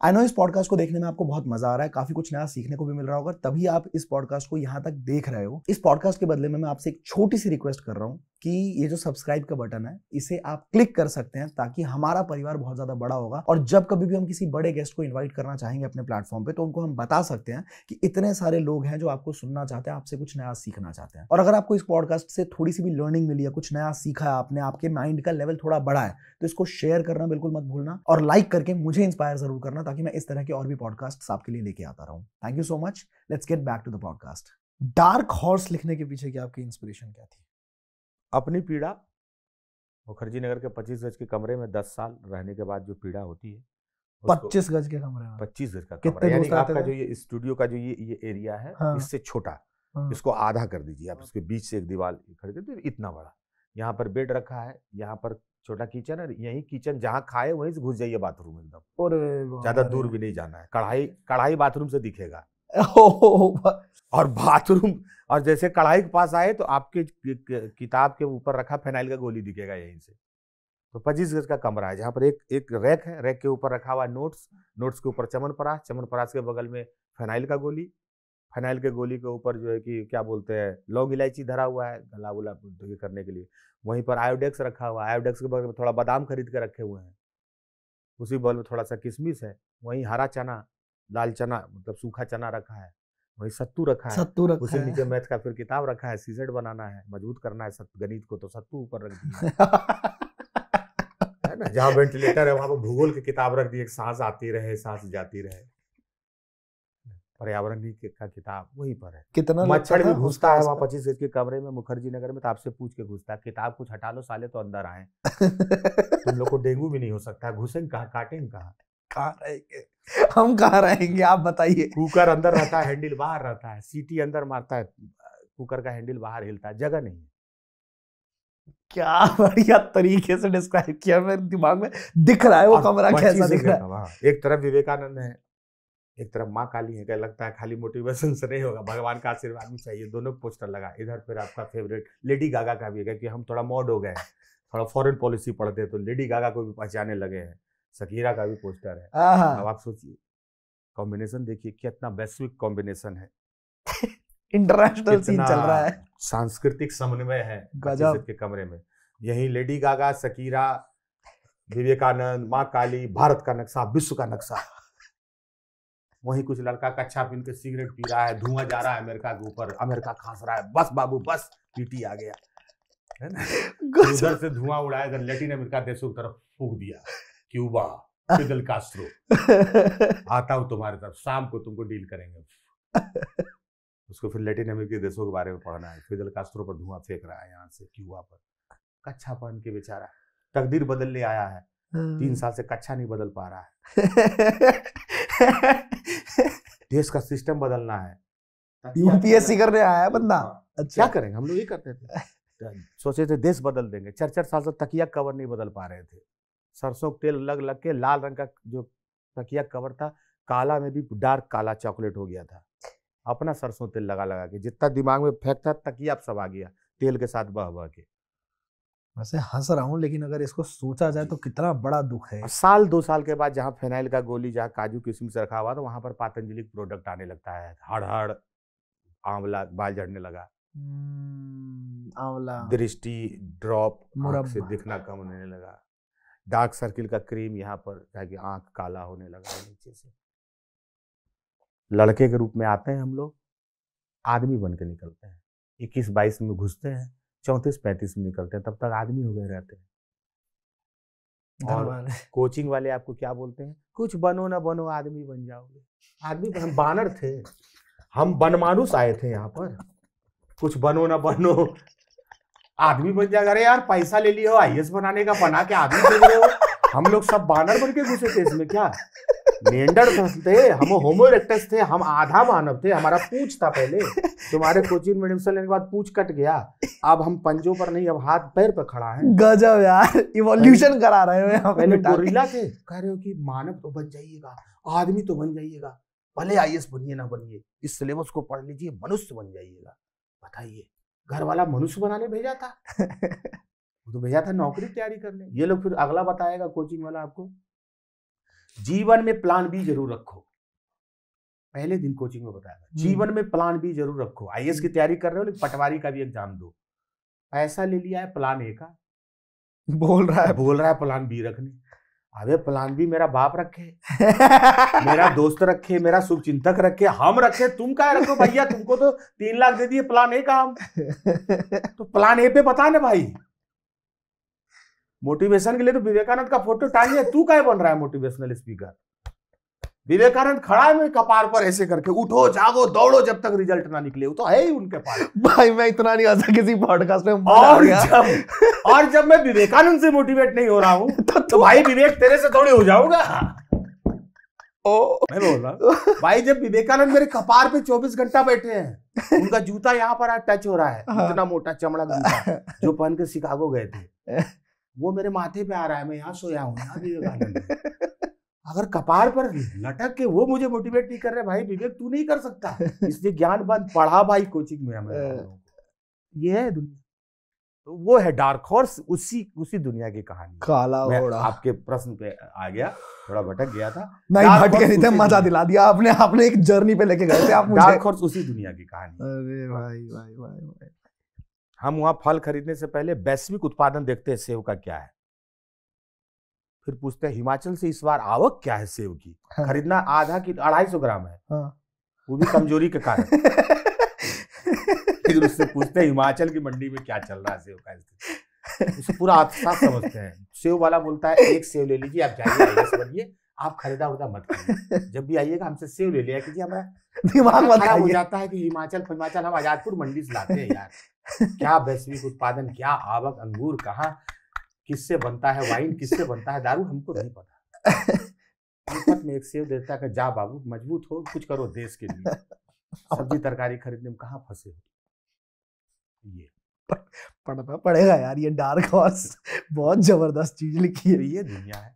आई नो इस पॉडकास्ट को देखने में आपको बहुत मजा आ रहा है, काफी कुछ नया सीखने को भी मिल रहा होगा, तभी आप इस पॉडकास्ट को यहाँ तक देख रहे हो। इस पॉडकास्ट के बदले में मैं आपसे एक छोटी सी रिक्वेस्ट कर रहा हूँ कि ये जो सब्सक्राइब का बटन है इसे आप क्लिक कर सकते हैं, ताकि हमारा परिवार बहुत ज्यादा बड़ा होगा। और जब कभी भी हम किसी बड़े गेस्ट को इन्वाइट करना चाहेंगे अपने प्लेटफॉर्म पे, तो उनको हम बता सकते हैं कि इतने सारे लोग हैं जो आपको सुनना चाहते हैं, आपसे कुछ नया सीखना चाहते हैं। और अगर आपको इस पॉडकास्ट से थोड़ी सी भी लर्निंग मिली है, कुछ नया सीखा है आपने, आपके माइंड का लेवल थोड़ा बढ़ा है, तो इसको शेयर करना बिल्कुल मत भूलना, और लाइक करके मुझे इंस्पायर जरूर करना, ताकि मैं इस तरह के और भी पॉडकास्ट आपके लिए लेके आता रहूं। Thank you so much. Let's get back to the podcast. Dark horse लिखने के पीछे की आपकी इंस्पिरेशन क्या थी? अपनी पीड़ा। मुखर्जी नगर के 25 गज के कमरे में 10 साल रहने के बाद जो पीड़ा होती है, 25 गज के कमरे में 25 गज का कमरा, यानी आपका जो ये स्टूडियो का जो ये एरिया है, हाँ। इससे छोटा, हाँ। इसको आधा कर दीजिए आप, उसके बीच से एक दीवार खड़ी कर, इतना बड़ा। यहाँ पर बेड रखा है, यहाँ पर छोटा किचन है, यही किचन जहाँ खाए वहीं से घुस जाइए बाथरूम एकदम, ज्यादा दूर भी नहीं जाना है। कढ़ाई बाथरूम से दिखेगा। और बाथरूम, और जैसे कढ़ाई के पास आए तो आपके किताब के ऊपर रखा फेनाइल का गोली दिखेगा यहीं से। तो 25 गज का कमरा है, जहाँ पर एक रैक है, रैक के ऊपर रखा हुआ नोट्स के ऊपर चमनप्राश के बगल में फेनाइल का गोली, फेनाइल के गोली के ऊपर जो है कि क्या बोलते हैं, लौंग इलायची धरा हुआ है गला गुला करने के लिए। वहीं पर आयोडेक्स रखा हुआ है, आयोडेक्स के बगल में थोड़ा बादाम खरीद के रखे हुए हैं, उसी बगल में थोड़ा सा किशमिश है, वहीं हरा चना, लाल चना मतलब सूखा चना रखा है, वहीं सत्तू रखा है, उसी नीचे मैथ का फिर किताब रखा है, सीजेड बनाना है, मजबूत करना है गणित को, तो सत्तू ऊपर रख दिया है ना। जहाँ वेंटिलेटर है वहां पर भूगोल की किताब रख दी, एक सांस आती रहे सांस जाती रहे। पर्यावरण का किताब वहीं पर है। कितना मच्छर भी घुसता है वहाँ 25 गज के कमरे में मुखर्जी नगर में, तो आपसे पूछ के घुसता है, किताब कुछ हटा लो साले तो अंदर आए। तुम लोग को डेंगू भी नहीं हो सकता, घुसेंगे कहाँ, काटेंगे कहाँ रहेंगे हम, कहाँ रहेंगे आप बताइए। कुकर अंदर रहता है, हैंडल बाहर रहता है, सीटी अंदर मारता है, कुकर का हैंडल बाहर हिलता है, जगह नहीं है। क्या बढ़िया तरीके से डिस्क्राइब किया, मेरे दिमाग में दिख रहा है वो कमरा कैसा दिख रहा है। एक तरफ विवेकानंद है, एक तरफ माँ काली है। क्या लगता है खाली मोटिवेशन से नहीं होगा, भगवान का आशीर्वाद भी चाहिए। दोनों पोस्टर लगा। इधर फिर आपका फेवरेट लेडी गागा का भी है, कि हम थोड़ा मॉड हो गए, थोड़ा फॉरेन पॉलिसी पढ़ते हैं तो लेडी गागा को भी पहचाने लगे हैं। शकीरा का भी पोस्टर है। अब आप सोचिए कॉम्बिनेशन देखिए कितना वैश्विक कॉम्बिनेशन है, इंटरनेशनल सीन चल रहा है, सांस्कृतिक समन्वय है गजब के कमरे में। यही लेडी गागा, शकीरा, विवेकानंद, माँ काली, भारत का नक्शा, विश्व का नक्शा। वहीं कुछ लड़का कच्छा पहन के सिगरेट पी रहा है, धुआं जा रहा है अमेरिका के ऊपर, अमेरिका खांस रहा है, बस बाबू बस पीटी आ गया है ना। उधर से धुआं उड़ाया, इधर लैटिन अमेरिका देशों की तरफ फूंक दिया, क्यूबा, फिदेल कास्ट्रो, आता हूं तुम्हारे तरफ, शाम को तुमको डील करेंगे। उसको फिर लैटिन अमेरिकी देशों के बारे में पढ़ना है, फिदेल कास्ट्रो पर धुआं फेंक रहा है यहाँ से क्यूबा पर, कच्छा पहन के बेचारा तकदीर बदलने आया है, 3 साल से कच्छा नहीं बदल पा रहा है। देश का सिस्टम बदलना है, यूपीएससी करने आया है बंदा। अच्छा क्या करेंगे, हम लोग ये करते थे, सोचे थे देश बदल देंगे, 4-4 साल से तकिया कवर नहीं बदल पा रहे थे। सरसों तेल लग लग के लाल रंग का जो तकिया कवर था, काला में भी डार्क काला चॉकलेट हो गया था। अपना सरसों तेल लगा लगा के जितना दिमाग में फेंकता तकिया सब आ गया तेल के साथ बह बह के। वैसे हंस रहा हूँ, लेकिन अगर इसको सोचा जाए तो कितना बड़ा दुख है। साल 2 साल के बाद जहाँ फिनाइल का गोली, जहाँ काजू किशमिश रखा हुआ, तो वहां पर पतंजलि प्रोडक्ट आने लगता है, हड़ आंवला, बाल झड़ने लगा, आंवला, दृष्टि ड्रॉप, आंख से दिखना कम होने लगा, डार्क सर्किल का क्रीम यहाँ पर, ताकि आंख काला होने लगा नीचे से। लड़के के रूप में आते हैं हम लोग, आदमी बन के निकलते हैं, 21-22 में घुसते हैं, 34-35 में निकलते हैं, तब तक आदमी हो गए रहते हैं। और कोचिंग वाले आपको क्या बोलते हैं, कुछ बनो ना बनो आदमी बन जाओगे। आदमी, हम बानर थे, हम बनमानुस आए थे यहाँ पर, कुछ बनो ना बनो आदमी बन जाएगा। अरे यार पैसा ले लिया हो आईएएस बनाने का, बना के आदमी बन रहे हो। हम लोग सब बानर बन के घुसे थे इसमें, क्या नेंडरथल थे हम, होमो इरेक्टस थे हम, आधा मानव थे, हमारा पूंछ था पहले। तुम्हारे कोचिंग में एडमिशन लेने के बाद पूंछ कट गया, अब हम पंजों पर नहीं, अब हाथ पैर पर खड़ा है। गजब यार, इवोल्यूशन करा रहे हो यहाँ पहले गोरिल्ला थे, कह रहे हो कि मानव तो बन जाइएगा, आदमी तो बन जाइएगा, भले आईएएस बनिए ना बनिए, इस सिलेबस को पढ़ लीजिए, मनुष्य बन जाइएगा। बताइए, घर वाला मनुष्य बनाने भेजा था? वो तो भेजा था नौकरी तैयारी करने। ये लोग फिर अगला बताएगा कोचिंग वाला आपको, जीवन में प्लान बी जरूर रखो। पहले दिन कोचिंग में बताया, जीवन में प्लान बी जरूर रखो। आईएएस की तैयारी कर रहे हो, लेकिन पटवारी का भी एग्जाम दो। पैसा ले लिया है प्लान ए का, बोल रहा है प्लान बी रखने। अबे प्लान बी मेरा बाप रखे, मेरा दोस्त रखे, मेरा शुभचिंतक रखे, हम रखे, तुम क्या रखो भैया? तुमको तो 3 लाख दे दिए प्लान ए का हम, तो प्लान ए पे बता ना भाई। मोटिवेशन के लिए तो विवेकानंद का फोटो टांगिए, तू क्या बन रहा है मोटिवेशनल स्पीकर? विवेकानंद खड़ा है मेरे कपार पर ऐसे करके, उठो जागो दौड़ो जब तक रिजल्ट ना निकले। वो तो है ही उनके पास। भाई मैं इतना नहीं हंसा किसी पॉडकास्ट में। और जब मैं विवेकानंद से मोटिवेट नहीं हो रहा हूं तो भाई विवेक तेरे से थोड़ी हो जाऊंगा। मैं बोल रहा भाई, जब विवेकानंद मेरे कपार पे 24 घंटा बैठे हैं, उनका जूता यहाँ पर टच हो रहा है, इतना मोटा चमड़ा जूता जो पहन के शिकागो गए थे, वो मेरे माथे पे आ रहा है, मैं यहाँ सोया हूँ, यहाँ विवेकानंद। अगर कपार पर लटक के वो मुझे मोटिवेट नहीं कर रहे, भाई विवेक तू नहीं कर सकता। इसलिए ज्ञानवान पढ़ा भाई कोचिंग में हमें। ये है दुनिया, तो वो है डार्क हॉर्स, उसी दुनिया की कहानी। काला घोड़ा। आपके प्रश्न पे आ गया, थोड़ा भटक गया था। नहीं भटके नहीं थे, मजा दिला दिया आपने एक जर्नी पे लेके गए थे आप मुझे। डार्क हॉर्स उसी दुनिया की कहानी। अरे भाई हम वहां फल खरीदने से पहले वैश्विक उत्पादन देखते हैं, सेब का क्या है, फिर पूछते हैं हिमाचल से इस बार आवक क्या है सेब की। हाँ। खरीदना आधा की 250 ग्राम है। हाँ। वो भी कमजोरी के कारण। फिर उससे पूछते हैं हिमाचल की मंडी में क्या चल रहा है सेब का स्थिति, उसे पूरा साफ समझते हैं। सेब वाला बोलता है 1 सेब ले लीजिए, आप जाइए आईएएस बनिए, आप खरीदा उदा मत करिए, जब भी आइएगा हमसे सेब ले लिया कीजिए। हमारा दिमाग खराब हो जाता है कि हिमाचल हम आजादपुर मंडी से लाते हैं यार। क्या वैश्विक उत्पादन, क्या आवक, अंगूर कहाँ किससे बनता है, वाइन किससे बनता है, दारू हमको नहीं पता। में एक सेब देता है, जा बाबू मजबूत हो, कुछ करो देश के लिए। सब्जी तरकारी खरीदने में कहाँ फंसे हो? ये पढ़ना पड़ेगा यार, ये डार्क हॉर्स बहुत जबरदस्त चीज लिखी है। ये दुनिया है।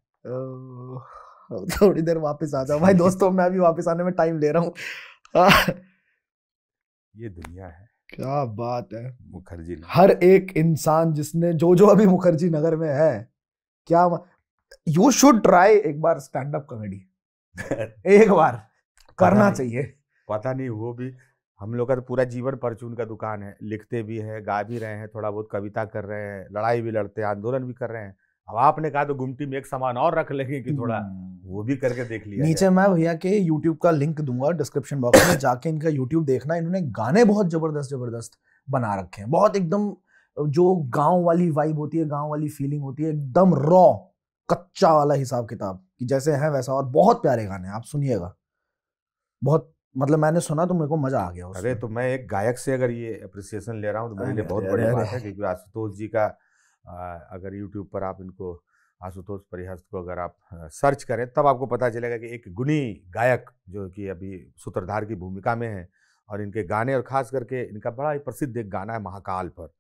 थोड़ी देर वापस आ जाओ भाई दोस्तों, मैं भी वापस आने में टाइम ले रहा हूँ। ये दुनिया है। क्या बात है मुखर्जी, हर एक इंसान जिसने जो अभी मुखर्जी नगर में है, क्या यू शुड ट्राई एक बार स्टैंड अप कॉमेडी। एक बार करना चाहिए। पता नहीं, वो भी हम लोग का तो पूरा जीवन परचून का दुकान है, लिखते भी हैं, गा भी रहे हैं, थोड़ा बहुत कविता कर रहे हैं, लड़ाई भी लड़ते हैं, आंदोलन भी कर रहे हैं। अब आपने कहा तो गुमटी में एक सामान और रख लेंगे कि थोड़ा वो भी करके देख लिया। नीचे मैं भैया के YouTube का लिंक दूंगा डिस्क्रिप्शन बॉक्स में, जाके इनका YouTube देखना। इन्होंने गाने बहुत जबरदस्त बना रखे हैं, बहुत एकदम जो गांव वाली वाइब होती है, गांव वाली फीलिंग होती है, एकदम रॉ कच्चा वाला हिसाब किताब कि जैसे है वैसा। और बहुत प्यारे गाने, आप सुनिएगा। बहुत मतलब मैंने सुना तो मेरे को मजा आ गया उसमें। अरे तो मैं एक गायक से अगर ये अप्रिसिएशन ले रहा हूँ तो मेरे लिए बहुत बड़ी बात है, क्योंकि आशुतोष जी का अगर यूट्यूब पर आप इनको आशुतोष परिहस्त को अगर आप सर्च करें तब आपको पता चलेगा कि एक गुणी गायक जो कि अभी सूत्रधार की भूमिका में है, और इनके गाने, और खास करके इनका बड़ा ही प्रसिद्ध एक गाना है महाकाल पर,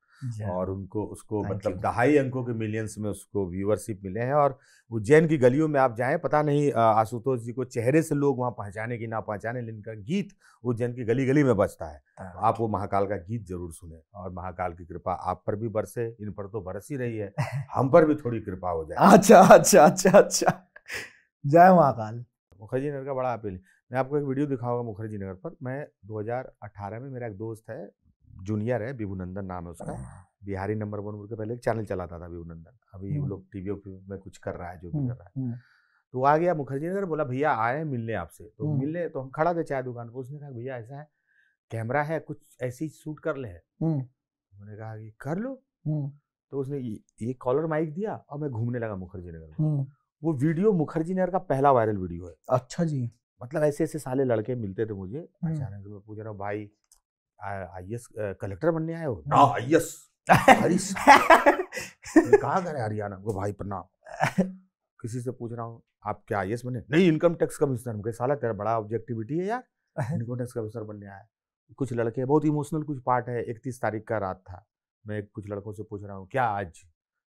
और उनको उसको मतलब दहाई अंकों के मिलियंस में उसको व्यूअरशिप मिले हैं। और उज्जैन की गलियों में आप जाएं, पता नहीं आशुतोष जी को चेहरे से लोग वहां पहचाने कि ना पहचाने, लेकिन इनका गीत उज्जैन की गली गली में बजता है। तो आप वो महाकाल का गीत जरूर सुने, और महाकाल की कृपा आप पर भी बरसे, इन पर तो बरस ही रही है, हम पर भी थोड़ी कृपा हो जाए। अच्छा। जय महाकाल। मुखर्जी नगर का बड़ा अपील। मैं आपको एक वीडियो दिखाऊंगा मुखर्जी नगर पर। मैं 2018 में, मेरा एक दोस्त है, जूनियर है, विभुनंदन नाम है उसका, बिहारी नंबर 1 के पहले एक चैनल चलाता था विभुनंदन, अभी वो लोग टीवी में कुछ कर रहा है, जो भी कर रहा है। तो आ गया मुखर्जी नगर, बोला भैया आए मिलने आपसे। तो मिलने तो हम खड़ा थे चाय दुकान पर, उसने कहा भैया ऐसा है, कैमरा है, कुछ ऐसी शूट कर ले। मैंने कहा कि कर लो। तो उसने ये कॉलर माइक दिया और मैं घूमने लगा मुखर्जी नगर में। वो वीडियो मुखर्जी नगर का पहला वायरल वीडियो है। अच्छा जी। मतलब ऐसे ऐसे साले लड़के मिलते थे मुझे, अचानक से मैं पूछ रहा हूँ भाई आईएएस कलेक्टर बनने आए हो? ना आईएएस कहाँ करे हरियाणा को? भाई प्रणाम। किसी से पूछ रहा हूँ आप क्या आईएएस बने? नहीं, इनकम टैक्स कमिश्नर। साला तेरा बड़ा ऑब्जेक्टिविटी है यार, इनकम टैक्स कमिश्नर बनने आया। कुछ लड़के, बहुत इमोशनल कुछ पार्ट है, 31 तारीख का रात था, मैं कुछ लड़कों से पूछ रहा हूँ क्या आज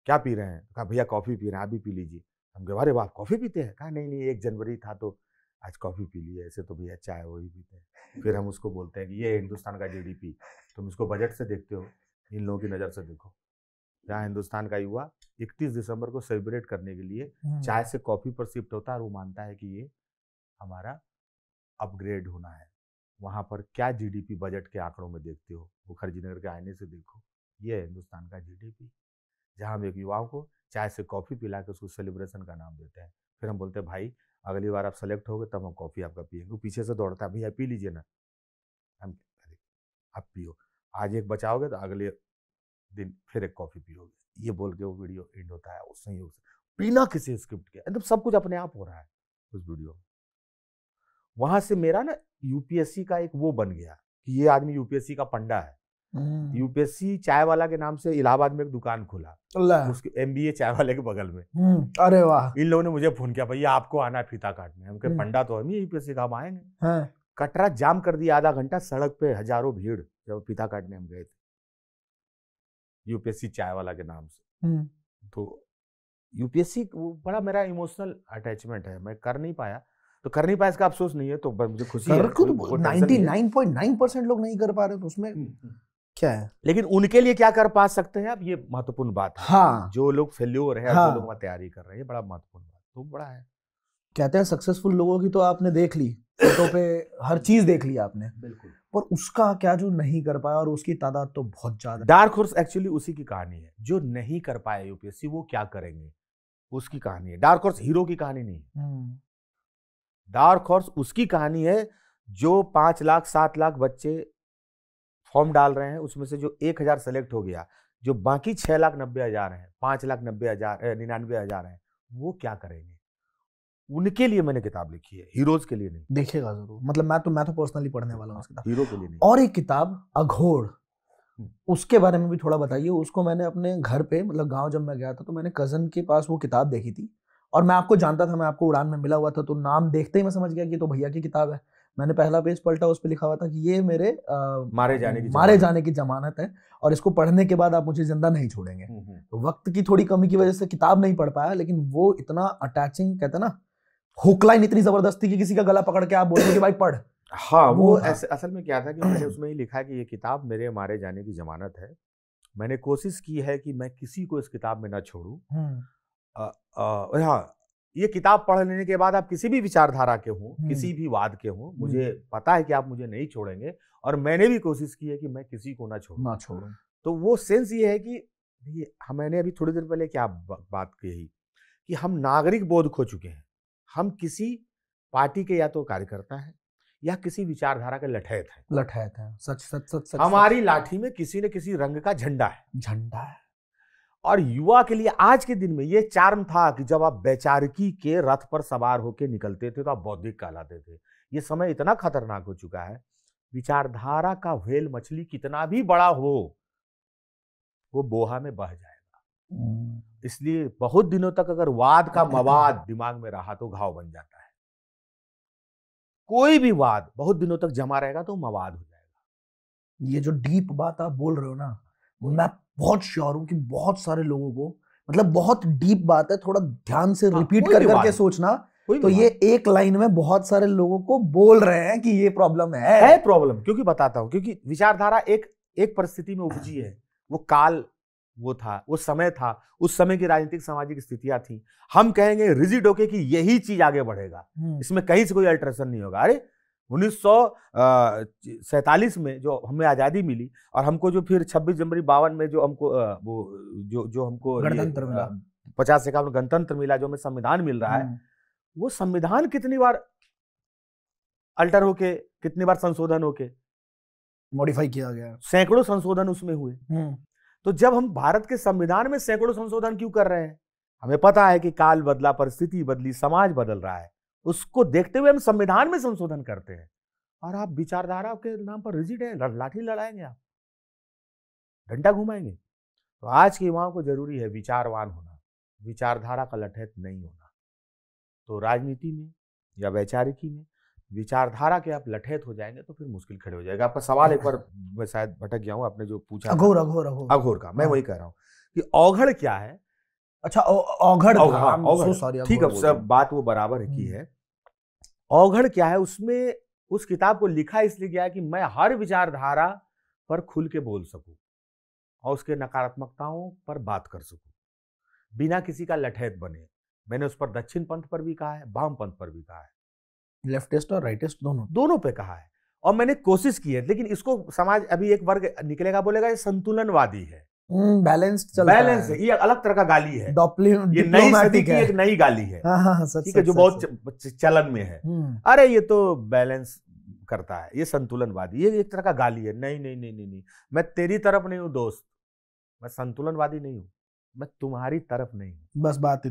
क्या पी रहे हैं? कहा भैया कॉफी पी रहे हैं, आप भी पी लीजिए। हम कहे अरे वाह कॉफी पीते हैं? कहा नहीं 1 जनवरी था तो आज कॉफी पी लिए, ऐसे तो भैया चाय वही पीते हैं। फिर हम उसको बोलते हैं कि ये हिंदुस्तान का जीडीपी, तुम इसको बजट से देखते हो, इन लोगों की नज़र से देखो। जहाँ हिंदुस्तान का युवा 31 दिसंबर को सेलिब्रेट करने के लिए चाय से कॉफी पर शिफ्ट होता है, और वो मानता है कि ये हमारा अपग्रेड होना है। वहाँ पर क्या जीडीपी बजट के आंकड़ों में देखते हो? मुखर्जी नगर के आईने से देखो, ये है हिंदुस्तान का जीडीपी। जहाँ हम एक युवाओं को चाय से कॉफी पिला के उसको सेलिब्रेशन का नाम देते हैं। फिर हम बोलते हैं भाई अगली बार आप सेलेक्ट होगे तब हम कॉफी आपका पिएंगे। वो पीछे से दौड़ता है भैया पी लीजिए ना। हम आप पियो, आज एक बचाओगे तो अगले दिन फिर एक कॉफी पियोगे। ये बोल के वो वीडियो एंड होता है उस संयोग से, बिना किसी स्क्रिप्ट के, मतलब सब कुछ अपने आप हो रहा है उस वीडियो में। वहां से मेरा ना यूपीएससी का एक वो बन गया कि ये आदमी यूपीएससी का पंडा है। यूपीएससी चाय वाला के नाम से इलाहाबाद में एक दुकान खुला, उसके एमबीए चाय वाले के बगल में। अरे वाह। इन लोगों ने मुझे फोन किया भैया आपको आना है फीता काटने। हम कहे पंडा तो हम ही यूपीएससी का, हम आएंगे। कटरा जाम कर दिया आधा घंटा, सड़क पे हजारों भीड़, जब फीता काटने हम गए थे यूपीएससी चाय वाला के नाम से। तो यूपीएससी बड़ा मेरा इमोशनल अटैचमेंट है, मैं कर नहीं पाया। तो कर नहीं पाया इसका अफसोस नहीं है, तो मुझे खुशी है। 99.9% लोग नहीं कर पा रहे, तो उसमें क्या है? लेकिन उनके लिए क्या कर पा सकते हैं आप, ये महत्वपूर्ण बात है। हाँ। जो लोग फेल्योर है, जो लोग तैयारी कर रहे हैं, ये बड़ा महत्वपूर्ण बात तो बड़ा है। कहते हैं सक्सेसफुल लोगों की तो आपने देख ली, फोटो पे हर चीज देख ली आपने, बिल्कुल, पर उसका क्या जो नहीं कर पाया, और उसकी तादाद तो बहुत ज्यादा। डार्क हॉर्स एक्चुअली उसी की कहानी है, जो नहीं कर पाए यूपीएससी वो क्या करेंगे उसकी कहानी है। डार्क हॉर्स हीरो की कहानी नहीं। डार्क हॉर्स उसकी कहानी है जो 5 लाख 7 लाख बच्चे फॉर्म डाल रहे हैं, उसमें से जो 1000 सेलेक्ट हो गया, जो बाकी 6,90,000 हैं, 5,99,000 हैं, वो क्या करेंगे? उनके लिए मैंने किताब लिखी है, हीरोज के लिए नहीं। देखेगा जरूर, मतलब मैं तो पर्सनली पढ़ने वाला हूँ किताब, हीरो के लिए नहीं। और एक किताब अघोड़, उसके बारे में भी थोड़ा बताइए। उसको मैंने अपने घर पे, मतलब गांव जब मैं गया था तो मैंने कजन के पास वो किताब देखी थी, और मैं आपको जानता था, मैं आपको उड़ान में मिला हुआ था, तो नाम देखते ही मैं समझ गया कि तो भैया की किताब है। मैंने पहला पेज पलटा, उस पर लिखा हुआ था कि ये मेरे मारे जाने की जमानत है, और इसको पढ़ने के बाद आप मुझे जिंदा नहीं छोड़ेंगे। तो वक्त की थोड़ी कमी की वजह से किताब नहीं पढ़ पाया, लेकिन वो इतना अटैचिंग, कहते ना हुक लाइन इतनी जबरदस्त थी कि किसी का गला पकड़ के आप बोलोगे कि भाई पढ़। हाँ, वो असल में क्या था कि मैंने उसमें ही लिखा कि ये किताब मेरे मारे जाने की जमानत है। मैंने कोशिश की है कि मैं किसी को इस किताब में ना छोड़ूं। हाँ, ये किताब पढ़ लेने के बाद आप किसी भी विचारधारा के हों, किसी भी वाद के हों, मुझे पता है कि आप मुझे नहीं छोड़ेंगे, और मैंने भी कोशिश की है कि मैं किसी को ना छोड़ूं। तो वो सेंस ये है कि मैंने अभी थोड़ी देर पहले क्या बात कही कि हम नागरिक बोध खो चुके हैं। हम किसी पार्टी के या तो कार्यकर्ता हैं या किसी विचारधारा के लठैत हैं। सच। हमारी लाठी में किसी न किसी रंग का झंडा है। और युवा के लिए आज के दिन में ये चार्म था कि जब आप वैचारिकी के रथ पर सवार होकर निकलते थे तो आप बौद्धिक कहलाते थे। ये समय इतना खतरनाक हो चुका है, विचारधारा का व्हेल मछली कितना भी बड़ा हो वो बोहा में बह जाएगा। इसलिए बहुत दिनों तक अगर वाद का मवाद दिमाग में रहा तो घाव बन जाता है। कोई भी वाद बहुत दिनों तक जमा रहेगा तो मवाद हो जाएगा। ये जो डीप बात आप बोल रहे हो ना, मैं बहुत श्योर हूं कि बहुत सारे लोगों को, मतलब बहुत डीप बात है, थोड़ा ध्यान से रिपीट करके सोचना, तो ये एक लाइन में बहुत सारे लोगों को बोल रहे हैं कि ये प्रॉब्लम है प्रॉब्लम। क्योंकि बताता हूं, क्योंकि विचारधारा एक परिस्थिति में उपजी है। वो काल वो था, वो समय था, उस समय की राजनीतिक सामाजिक स्थितियां थी। हम कहेंगे रिजिड होके कि यही चीज आगे बढ़ेगा, इसमें कहीं से कोई अल्टरेशन नहीं होगा। अरे 1947 में जो हमें आजादी मिली और हमको जो फिर 26 जनवरी 52 में जो हमको जो हमको गणतंत्र मिला, 50-51 गणतंत्र मिला, जो हमें संविधान मिल रहा है, वो संविधान कितनी बार अल्टर होके, कितनी बार संशोधन होके मॉडिफाई किया गया, सैकड़ों संशोधन उसमें हुए। तो जब हम भारत के संविधान में सैकड़ों संशोधन क्यों कर रहे हैं? हमें पता है कि काल बदला, परिस्थिति बदली, समाज बदल रहा है, उसको देखते हुए हम संविधान में संशोधन करते हैं। और आप विचारधारा के नाम पर रिजिड है, लाठी लड़ाएंगे, आप डंडा घुमाएंगे। तो आज के युवाओं को जरूरी है विचारवान होना, विचारधारा का लठैत नहीं होना। तो राजनीति में या वैचारिकी में विचारधारा के आप लठैत हो जाएंगे तो फिर मुश्किल खड़े हो जाएगा। आपका सवाल एक बार मैं शायद भटक गया हूं, आपने जो पूछा अघोर का, मैं वही कह रहा हूं कि औघड़ क्या है। अच्छा, औघड़, ठीक है, सब बात वो बराबर की है। औघड़ क्या है, उसमें उस किताब को लिखा इसलिए गया है कि मैं हर विचारधारा पर खुल के बोल सकूं और उसके नकारात्मकताओं पर बात कर सकूं बिना किसी का लठैत बने। मैंने उस पर दक्षिण पंथ पर भी कहा है, वाम पंथ पर भी कहा है, लेफ्टिस्ट और राइटिस्ट दोनों पे कहा है, और मैंने कोशिश की है। लेकिन इसको समाज अभी एक वर्ग निकलेगा, बोलेगा ये संतुलनवादी है, बैलेंस है, ये अलग तरह का गाली है, ये नई सदी की एक नई गाली है, ठीक है, जो बहुत चलन में है। अरे ये तो बैलेंस करता है, ये संतुलनवादी, ये एक तरह का गाली है। नहीं नहीं नहीं नहीं नहीं, मैं तेरी तरफ नहीं हूं दोस्त, मैं संतुलनवादी नहीं हूं, मैं तुम्हारी तरफ नहीं हूं, बस बात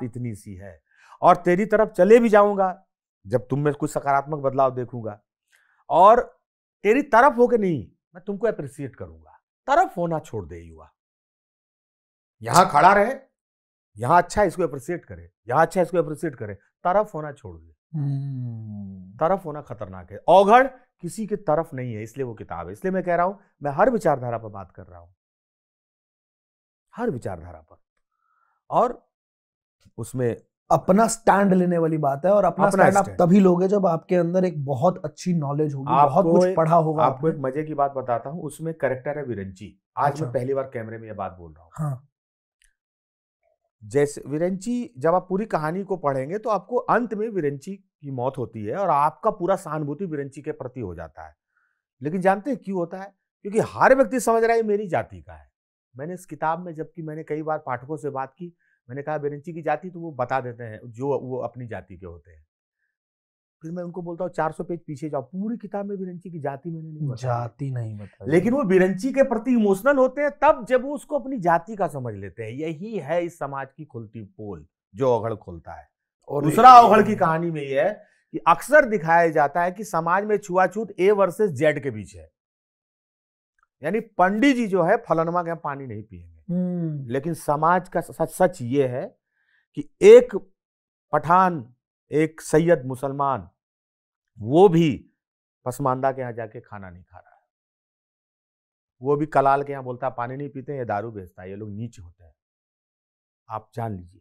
इतनी सी है। और तेरी तरफ चले भी जाऊंगा जब तुम में कुछ सकारात्मक बदलाव देखूंगा, और तेरी तरफ होके नहीं, मैं तुमको अप्रिशिएट करूंगा। तरफ होना छोड़ दे युवा, यहां खड़ा रहे, यहां अच्छा है इसको अप्रिशिएट करे, यहां अच्छा है इसको अप्रिशिएट करे, तरफ होना छोड़ दे। तरफ होना खतरनाक है। औघड़ किसी के तरफ नहीं है, इसलिए वो किताब है। इसलिए मैं कह रहा हूं, मैं हर विचारधारा पर बात कर रहा हूं, हर विचारधारा पर, और उसमें अपना स्टैंड लेने वाली बात है। और अपना स्टैंड आप तभी लोगे जब आपके अंदर एक बहुत अच्छी नॉलेज होगी, बहुत कुछ पढ़ा होगा। आपको एक मजे की बात बताता हूं, उसमें कैरेक्टर है विरंची। आज मैं पहली बार कैमरे में यह बात बोल रहा हूं। हाँ। जैसे विरंची, जब आप पूरी कहानी को पढ़ेंगे तो आपको अंत में विरंची की मौत होती है और आपका पूरा सहानुभूति विरंची के प्रति हो जाता है। लेकिन जानते हैं क्यों होता है? क्योंकि हर व्यक्ति समझ रहा है मेरी जाति का है। मैंने इस किताब में, जबकि मैंने कई बार पाठकों से बात की, मैंने कहा विरंची की जाति, तो वो बता देते हैं जो वो अपनी जाति के होते हैं। फिर मैं उनको बोलता हूँ 400 पेज पीछे जाओ, पूरी किताब में विरंची की जाति मैंने नहीं बताई। लेकिन वो विरंची के प्रति इमोशनल होते हैं तब जब वो उसको अपनी जाति का समझ लेते हैं। यही है इस समाज की खुलती पोल जो औघड़ खोलता है। और दूसरा औघड़ की कहानी में यह है कि अक्सर दिखाया जाता है कि समाज में छुआछूत ए वर्सेस जेड के बीच है, यानी पंडित जी जो है फलनमा के पानी नहीं पिएंगे। लेकिन समाज का सच ये है कि एक पठान, एक सैयद मुसलमान, वो भी पसमानदा के यहां जाके खाना नहीं खा रहा है, वो भी कलाल के यहां बोलता है पानी नहीं पीते, ये दारू बेचता है, ये लोग नीच होते हैं। आप जान लीजिए,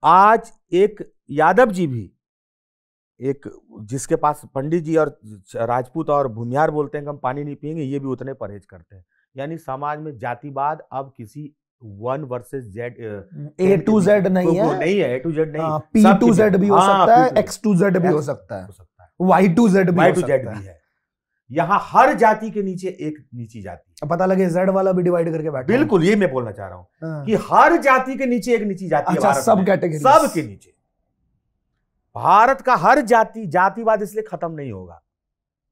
आज एक यादव जी भी, एक जिसके पास पंडित जी और राजपूत और भूमियार बोलते हैं कि हम पानी नहीं पिएंगे, ये भी उतने परहेज करते हैं। यानी समाज में जातिवाद अब किसी 1 versus Z, A to Z नहीं है, नहीं है, A to Z नहीं, P to Z भी हो सकता है, X to Z भी हो सकता है, Y to Z भी हो सकता है। यहाँ हर जाति के नीचे एक नीची जाति है। पता लगे Z वाला भी डिवाइड करके बैठा। बिल्कुल, ये मैं बोलना चाह रहा हूँ कि हर जाति के नीचे एक नीची जाति है। सब कैटेगरी, सब के नीचे। भारत का हर जाति, जातिवाद इसलिए खत्म नहीं होगा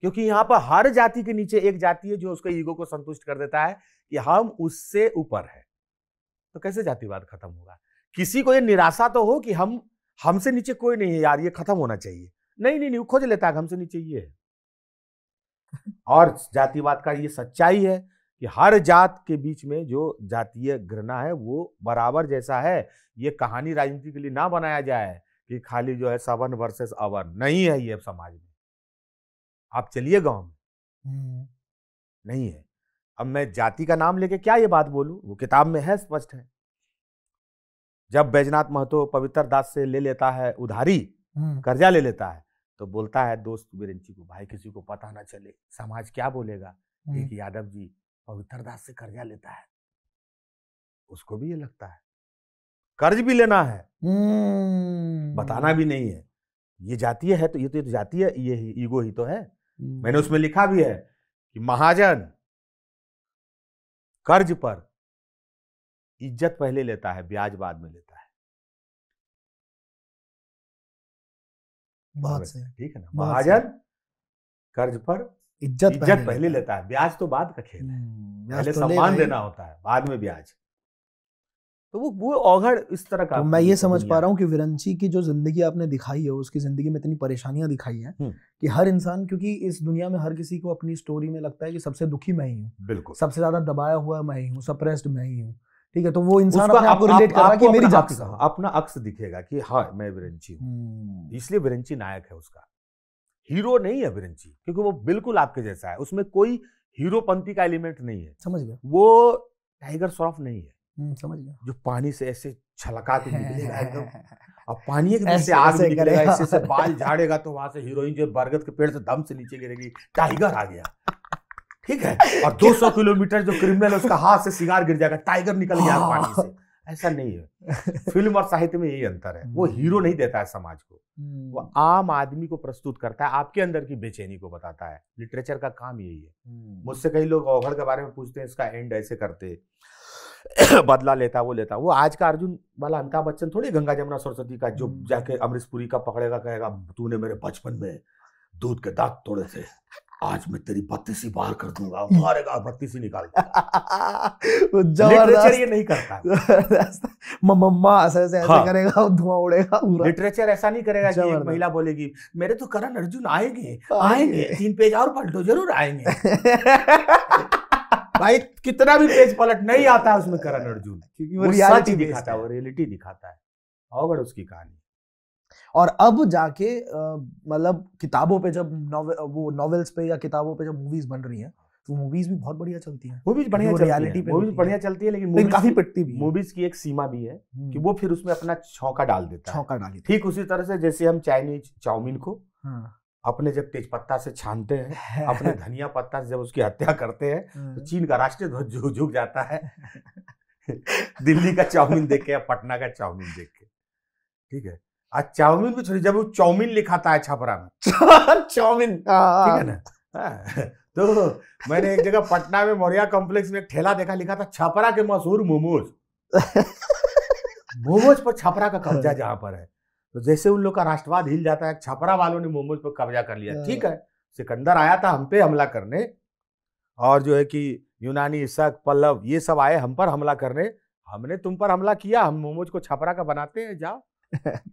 क्योंकि यहां पर हर जाति के नीचे एक जाति है जो उसके ईगो को संतुष्ट कर देता है कि हम उससे ऊपर है। तो कैसे जातिवाद खत्म होगा? किसी को ये निराशा तो हो कि हमसे नीचे कोई नहीं है यार, ये खत्म होना चाहिए। नहीं, खोज लेता है हमसे नीचे ये है। और जातिवाद का ये सच्चाई है कि हर जात के बीच में जो जातीय घृणा है वो बराबर जैसा है। ये कहानी राजनीति के लिए ना बनाया जाए कि खाली जो है सवन वर्सेस अवन, नहीं है ये समाज में। आप चलिए गांव में, नहीं है। अब मैं जाति का नाम लेके क्या ये बात बोलूं, वो किताब में है, स्पष्ट है। जब बैजनाथ महतो पवित्र दास से ले लेता है उधारी, कर्जा ले लेता है, तो बोलता है दोस्त बिरंची को, भाई किसी को पता ना चले, समाज क्या बोलेगा। एक यादव जी पवित्र दास से कर्जा लेता है, उसको भी ये लगता है कर्ज भी लेना है, बताना भी नहीं है। ये जातीय है तो ये तो जातीय, ये ईगो ही तो है। मैंने उसमें लिखा भी है कि महाजन कर्ज पर इज्जत पहले लेता है, ब्याज बाद में लेता है। बहुत सही, ठीक है ना। महाजन कर्ज पर इज्जत पहले लेता है, ब्याज तो बाद का खेल है। पहले सम्मान देना होता है, बाद में ब्याज। तो वो औघड़ इस तरह का। तो मैं ये समझ पा रहा हूँ कि विरंची की जो जिंदगी आपने दिखाई है, उसकी जिंदगी में इतनी परेशानियां दिखाई हैं कि हर इंसान, क्योंकि इस दुनिया में हर किसी को अपनी स्टोरी में लगता है कि सबसे दुखी मैं ही हूँ, बिल्कुल सबसे ज्यादा दबाया हुआ मैं ही हूँ, सप्रेस्ड मैं ही हूँ। ठीक है, तो वो इंसान अपने आप को रिलेट कर रहा है कि मेरी जाति का अपना अक्स दिखेगा कि हाँ मैं विरंची हूँ, इसलिए विरंची नायक है उसका। हीरो नहीं है विरंची, क्योंकि वो बिल्कुल आपके जैसा है, उसमें कोई हीरोपंती का एलिमेंट नहीं है। समझ गया। वो टाइगर श्रॉफ नहीं है, समझ गया, जो पानी से ऐसे छलका के निकलेगा एकदम, और पानी के से आग निकलेगा, ऐसे से बाल झाड़ेगा तो वहां से हीरोइन जो बरगद के पेड़ से दम से नीचे गिरेगी, टाइगर आ गया। ठीक है, और 200 किलोमीटर जो क्रिमिनल उसका हाथ से सिगार गिर जाएगा, टाइगर निकल गया पानी से। ऐसा नहीं है। फिल्म और साहित्य में यही अंतर है। वो हीरो नहीं देता है समाज को, वो आम आदमी को प्रस्तुत करता है, आपके अंदर की बेचैनी को बताता है। लिटरेचर का काम यही है। मुझसे कई लोग औघड़ के बारे में पूछते हैं, इसका एंड ऐसे करते, बदला लेता, वो लेता। वो आज का अर्जुन वाला अमिताभ बच्चन थोड़ी गंगा जमुना सरस्वती का जो जाके अमरीश पुरी का पकड़ेगा, कहेगा तूने मेरे बचपन में दूध के दांत तोड़े थे, आज मैं तेरी 32 बार कर दूंगा, मारेगा 32 निकाल। लिटरेचर ये नहीं करता। मम्मा ऐसे करेगा, धुआं उड़ेगा। लिटरेचर ऐसा नहीं करेगा कि एक महिला बोलेगी मेरे तो करण अर्जुन आएंगे 3 पेज और पलट दो, जरूर आएंगे। भाई कितना भी पेज पलट नहीं आता है उसमें करण अर्जुन, क्योंकि वो रियलिटी दिखाता है, वो रियलिटी दिखाता है। और उसकी कहानी। और अब जाके मतलब किताबों पे जब वो नॉवेल्स पे या किताबों पे जब मूवीज बन रही हैं, तो मूवीज भी बहुत बढ़िया चलती हैं। मूवीज बढ़िया रियलिटी पे मूवीज बढ़िया चलती है, लेकिन काफी पिटती भी। मूवीज की एक सीमा भी है कि वो फिर उसमें अपना छौंका डाल देता है। छौंका डाली। ठीक उसी तरह से जैसे हम चाइनीज चाउमीन को अपने जब तेज पत्ता से छानते हैं, अपने धनिया पत्ता से जब उसकी हत्या करते हैं, तो चीन का राष्ट्रीय ध्वज झुक जाता है दिल्ली का चाउमीन देख के या पटना का चाउमीन देख के। ठीक है, आज चाउमीन भी छोड़ी, जब वो चाउमीन लिखाता है छपरा में चाउमीन, ठीक है ना। तो मैंने एक जगह पटना में मौर्या कॉम्प्लेक्स में एक ठेला देखा, लिखा था छपरा के मशहूर मोमोज। मोमोज पर छपरा का कब्जा जहां पर है, तो जैसे उन लोग का राष्ट्रवाद हिल जाता है, छपरा वालों ने मोमोज पर कब्जा कर लिया। ठीक है, सिकंदर आया था हम पे हमला करने, और जो है कि यूनानी, शक, पल्लव, ये सब आए हम पर हमला करने, हमने तुम पर हमला किया, हम मोमोज को छपरा का बनाते हैं, जाओ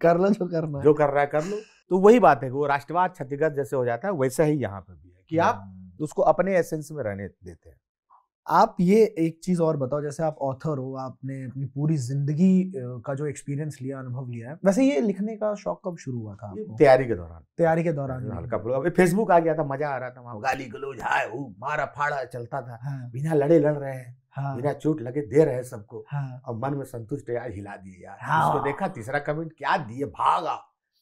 कर लो जो करना है, जो कर रहा है कर लो। तो वही बात है कि वो राष्ट्रवाद क्षतिग्रस्त जैसे हो जाता है, वैसा ही यहाँ पे भी है कि आप उसको अपने एसेंस में रहने देते हैं। आप ये एक चीज और बताओ, जैसे आप ऑथर हो, आपने अपनी पूरी जिंदगी का जो एक्सपीरियंस लिया, अनुभव लिया है, वैसे ये लिखने का शौक कब शुरू हुआ था आपको? तैयारी के दौरान। तैयारी के दौरान हल्का फुल्का फेसबुक आ गया था, मजा आ रहा था, वहाँ गाली गलौज हाय मारा फाड़ा चलता था। बिना लड़े लड़ रहे हैं, बिना चोट लगे दे रहे हैं सबको, और मन में संतुष्ट यार, हिला दिए यार, उसको देखा तीसरा कमेंट क्या दिए, भागा,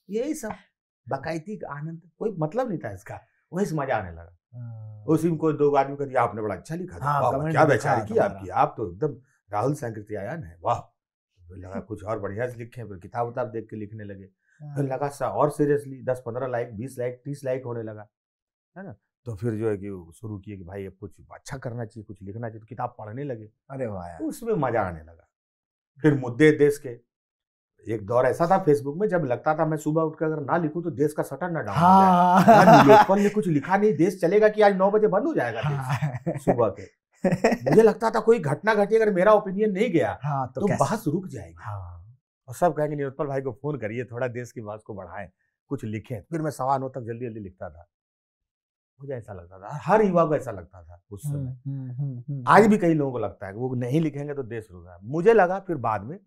यही सब बाकायदी का आनंद, कोई मतलब नहीं था इसका, वही से मजा आने लगा। उसी में कोई 2 आदमी को दिया, आपने बड़ा अच्छा लिखा था, क्या बेचारी की आपकी, आप तो एकदम राहुल सांकृत्यायन है, वाह। तो लगा कुछ और बढ़िया से लिखे, फिर किताब उताब देख के लिखने लगे। फिर लगा और सीरियसली 10-15 लाइक, 20 लाइक, 30 लाइक होने लगा, है ना। तो फिर जो है कि शुरू किए कि भाई अब कुछ अच्छा करना चाहिए, कुछ लिखना चाहिए, तो किताब पढ़ने लगे। अरे वाह यार, उसमें मजा आने लगा। फिर मुद्दे देश के, एक दौर ऐसा था फेसबुक में जब लगता था मैं सुबह उठकर अगर ना लिखूं तो देश का शटर ना डाउन हो जाए। न्यूज़पेपर ने कुछ लिखा नहीं, देश चलेगा कि आज 9 बजे बंद हो जाएगा देश सुबह के। मुझे लगता था कोई घटना घटी, अगर मेरा ओपिनियन नहीं गया तो बहस रुक जाएगी। और सब कहेंगे न्यूज़पेपर भाई को फोन करिए, थोड़ा देश की बात को बढ़ाएं, कुछ लिखें। फिर मैं 9:15 तक जल्दी जल्दी लिखता था। मुझे ऐसा लगता था, हर युवा को ऐसा लगता था उस समय। आज भी कई लोगों को लगता है कि वो नहीं लिखेंगे तो देश रुका। मुझे लगा फिर बाद में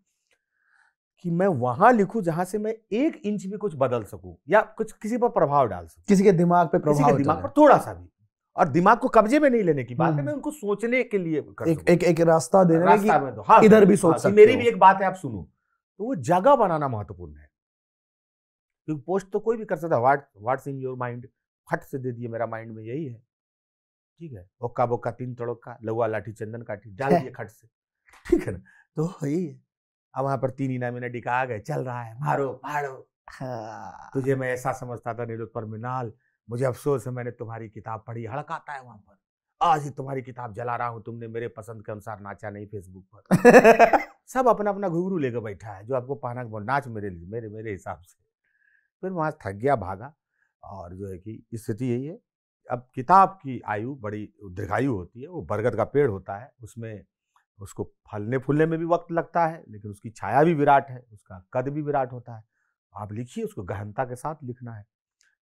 कि मैं वहां लिखूं जहां से मैं 1 इंच भी कुछ बदल सकूं या कुछ किसी पर प्रभाव डाल सकूं, किसी के दिमाग पे प्रभाव, किसी के दिमाग पर थोड़ा सा भी। और दिमाग को कब्जे में नहीं लेने की बात है, मैं उनको सोचने के लिए एक रास्ता देने में तो हाँ, इधर भी सोच सकते हो। मेरी भी एक बात है, आप सुनो। तो वो जगह बनाना महत्वपूर्ण है, क्योंकि पोस्ट तो कोई भी कर सकता है। व्हाट्स इन योर माइंड, फट से दे दिए, मेरा माइंड में यही है, ठीक है। ओक्का बोक्का 3 तड़ोक्का, लौआ लाठी चंदन काठी, डाल दिए खट से, ठीक है ना। तो यही है। अब वहां पर 3 इनामी नडी का आ गए, चल रहा है, मारो फाड़ो। तुझे मैं ऐसा समझता था नीलोत्पल मृणाल, मुझे अफसोस है मैंने तुम्हारी किताब पढ़ी। हड़काता है वहां पर, आज ही तुम्हारी किताब जला रहा हूं, तुमने मेरे पसंद के अनुसार नाचा नहीं फेसबुक पर। सब अपना अपना घुंघरू लेकर बैठा है, जो आपको पाना बोल नाच मेरे लिए, मेरे हिसाब से। फिर वहां थक गया, भागा। और जो है कि स्थिति यही है। अब किताब की आयु बड़ी दीर्घायु होती है, वो बरगद का पेड़ होता है, उसमें उसको फलने फूलने में भी वक्त लगता है, लेकिन उसकी छाया भी विराट है, उसका कद भी विराट होता है। आप लिखिए, उसको गहनता के साथ लिखना है।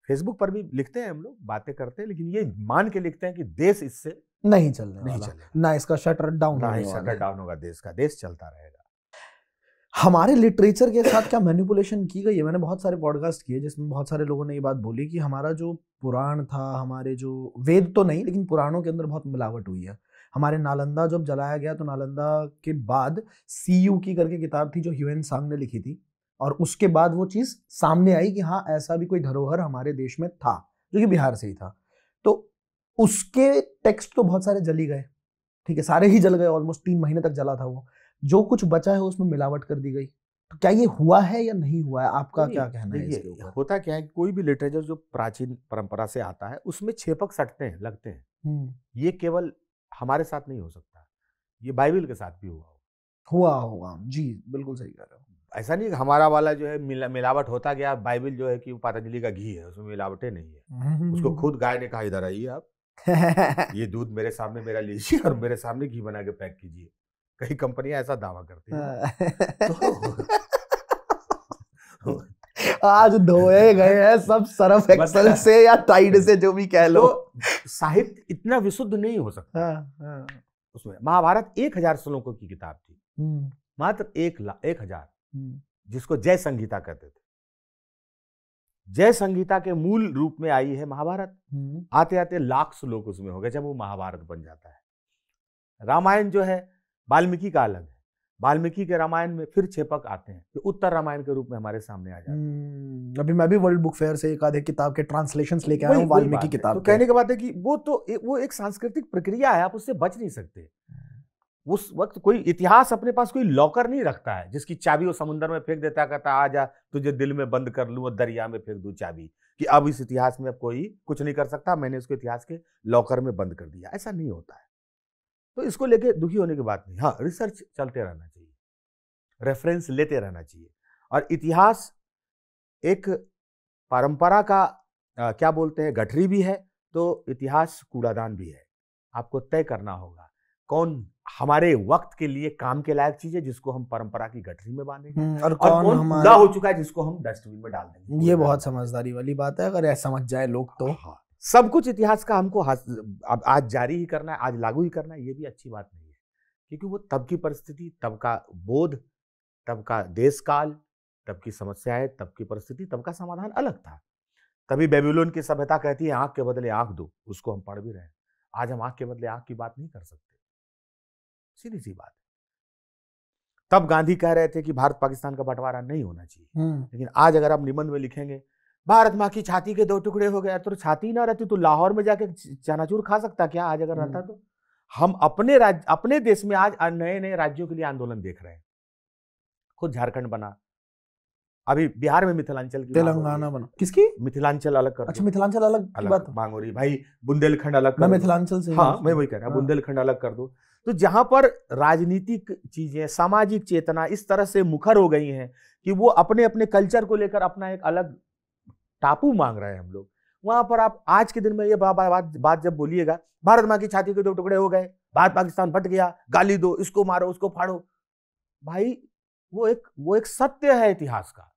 फेसबुक पर भी लिखते हैं हम लोग, बातें करते हैं, लेकिन ये मान के लिखते हैं कि देश इससे नहीं चलने वाला, ना इसका शटर डाउन होगा, देश का देश चलता रहेगा। हमारे लिटरेचर के साथ क्या मैनिपुलेशन की गई है? मैंने बहुत सारे पॉडकास्ट किए जिसमें बहुत सारे लोगों ने ये बात बोली कि हमारा जो पुराण था, हमारे जो वेद तो नहीं लेकिन पुराणों के अंदर बहुत मिलावट हुई है। हमारे नालंदा जब जलाया गया तो नालंदा के बाद सीयू की करके किताब थी जो ह्यूएन सांग ने लिखी थी, और उसके बाद वो चीज़ सामने आई कि हाँ ऐसा भी कोई धरोहर हमारे देश में था, जो कि बिहार से ही था। तो उसके टेक्स्ट तो बहुत सारे जली गए, ठीक है, सारे ही जल गए, ऑलमोस्ट 3 महीने तक जला था वो। जो कुछ बचा है उसमें मिलावट कर दी गई। तो क्या ये हुआ है या नहीं हुआ है? आपका क्या कहना है इसके ऊपर? होता क्या है, कोई भी लिटरेचर जो प्राचीन परंपरा से आता है उसमें छेपक सटते हैं, लगते हैं। ये केवल हमारे साथ नहीं हो सकता, ये बाइबल के साथ भी हुआ होगा। जी बिल्कुल सही कह रहे हो। ऐसा नहीं हमारा वाला जो है मिलावट होता गया। बाइबल जो है कि पतंजलि का घी है, उसमें मिलावटें नहीं है। उसको खुद गाय ने कहा इधर आइए आप, ये दूध मेरे सामने मेरा लीजिए और मेरे सामने घी बना के पैक कीजिए। कई कंपनियां ऐसा दावा करती हैं। आज धोए गए हैं सब सर्फ एक्सेल से या टाइड से, जो भी कह लो। तो साहित्य इतना विशुद्ध नहीं हो सकता। उसमें महाभारत 1000 श्लोकों की किताब थी, मात्र 1000, जिसको जय संहिता कहते थे। जय संहिता के मूल रूप में आई है महाभारत। आते आते लाख श्लोक उसमें हो गए जब वो महाभारत बन जाता है। रामायण जो है वाल्मीकि का अलग है, वाल्मीकि के रामायण में फिर छेपक आते हैं, तो उत्तर रामायण के रूप में हमारे सामने आ जाते हैं। अभी मैं भी वर्ल्ड बुक फेयर से एक आधे किताब के ट्रांसलेशंस लेके आया हूं वाल्मीकि किताब। तो कहने की बात है कि वो एक सांस्कृतिक प्रक्रिया है, आप उससे बच नहीं सकते। उस वक्त कोई इतिहास अपने पास कोई लॉकर नहीं रखता है जिसकी चाबी वो समुद्र में फेंक देता, कहता आ जा तुझे दिल में बंद कर लूं और दरिया में फेंक दूं चाबी, कि अब इस इतिहास में अब कोई कुछ नहीं कर सकता, मैंने इसको इतिहास के लॉकर में बंद कर दिया। ऐसा नहीं होता है। तो इसको लेके दुखी होने की बात नहीं। हाँ, रिसर्च चलते रहना चाहिए, रेफरेंस लेते रहना चाहिए। और इतिहास एक परंपरा का क्या बोलते हैं, गठरी भी है, तो इतिहास कूड़ादान भी है। आपको तय करना होगा कौन हमारे वक्त के लिए काम के लायक चीज है जिसको हम परंपरा की गठरी में बांधेंगे, और कौन कूड़ा हो चुका है जिसको हम डस्टबिन में डाल देंगे। ये बहुत समझदारी वाली बात है, अगर ऐसा समझ जाए लोग तो। हाँ, सब कुछ इतिहास का हमको आज जारी ही करना है, आज लागू ही करना है, ये भी अच्छी बात नहीं है। क्योंकि वो तब की परिस्थिति, तब का बोध, तब का देश काल, तब की समस्याएं, तब की परिस्थिति, तब का समाधान अलग था। तभी बेबीलोन की सभ्यता कहती है आंख के बदले आंख दो, उसको हम पढ़ भी रहे हैं। आज हम आंख के बदले आंख की बात नहीं कर सकते, सीधी सी बात। तब गांधी कह रहे थे कि भारत पाकिस्तान का बंटवारा नहीं होना चाहिए, लेकिन आज अगर आप निबंध में लिखेंगे भारत माँ की छाती के 2 टुकड़े हो गए, तो छाती ना रहती तो लाहौर में जाके चनाचूर खा सकता क्या आज अगर रहता तो? हम अपने देश में आज नए नए राज्यों के लिए आंदोलन देख रहे हैं। खुद झारखंड बना, अभी बिहार में मिथिलांचल की, तेलंगाना बना, किसकी मिथिलांचल अलग कर, अच्छा मिथिलांचल अलग की बात मांग हो रही भाई, बुंदेलखंड अलग कर, मैं मिथिलांचल से, हाँ मैं वही कह रहा हूँ, बुंदेलखंड अलग कर दो। तो जहां पर राजनीतिक चीजें, सामाजिक चेतना इस तरह से मुखर हो गई हैं कि वो अपने अपने कल्चर को लेकर अपना एक अलग टापू मांग रहे हैं हम लोग, वहां पर आप आज के दिन में ये बात जब बोलिएगा, भारत माँ की छाती के 2 टुकड़े हो गए, भारत पाकिस्तान फट गया, गाली दो, इसको मारो, उसको फाड़ो, भाई वो एक सत्य है इतिहास का,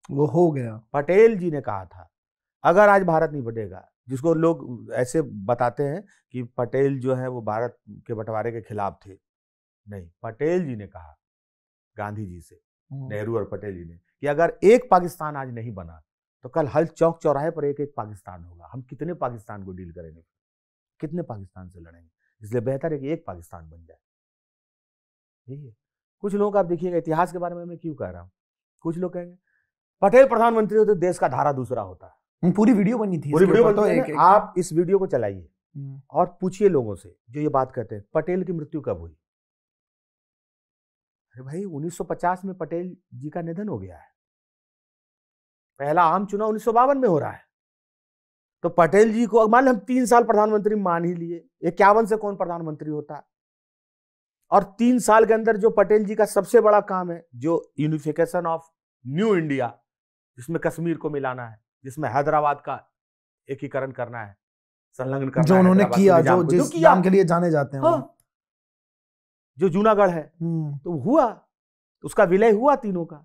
वो हो गया। पटेल जी ने कहा था अगर आज भारत नहीं बटेगा, जिसको लोग ऐसे बताते हैं कि पटेल जो है वो भारत के बंटवारे के खिलाफ थे, नहीं, पटेल जी ने कहा गांधी जी से, नेहरू और पटेल जी ने, कि अगर एक पाकिस्तान आज नहीं बना तो कल हर चौक चौराहे पर एक एक पाकिस्तान होगा। हम कितने पाकिस्तान को डील करेंगे, कितने पाकिस्तान से लड़ेंगे? इसलिए बेहतर है कि एक पाकिस्तान बन जाए। ठीक है, कुछ लोगों का आप देखिएगा, इतिहास के बारे में मैं क्यों कह रहा हूं, कुछ लोग कहेंगे पटेल प्रधानमंत्री हो तो देश का धारा दूसरा होता है। पूरी वीडियो बनी थी, पूरी वीडियो तो एक आप इस वीडियो को चलाइए और पूछिए लोगों से जो ये बात कहते हैं पटेल की मृत्यु कब हुई। अरे भाई 1950 में पटेल जी का निधन हो गया है, पहला आम चुनाव 1952 में हो रहा है, तो पटेल जी को मान हम 3 साल प्रधानमंत्री मान ही लिए, 51 से कौन प्रधानमंत्री होता है? और 3 साल के अंदर जो पटेल जी का सबसे बड़ा काम है, जो यूनिफिकेशन ऑफ न्यू इंडिया, जिसमें कश्मीर को मिलाना है, जिसमें हैदराबाद का एकीकरण करना है, संलग्न करना, जो उन्होंने किया, जो जिस नाम के लिए जाने जाते हैं, हाँ, जो जूनागढ़ है, तो हुआ, उसका विलय हुआ तीनों का।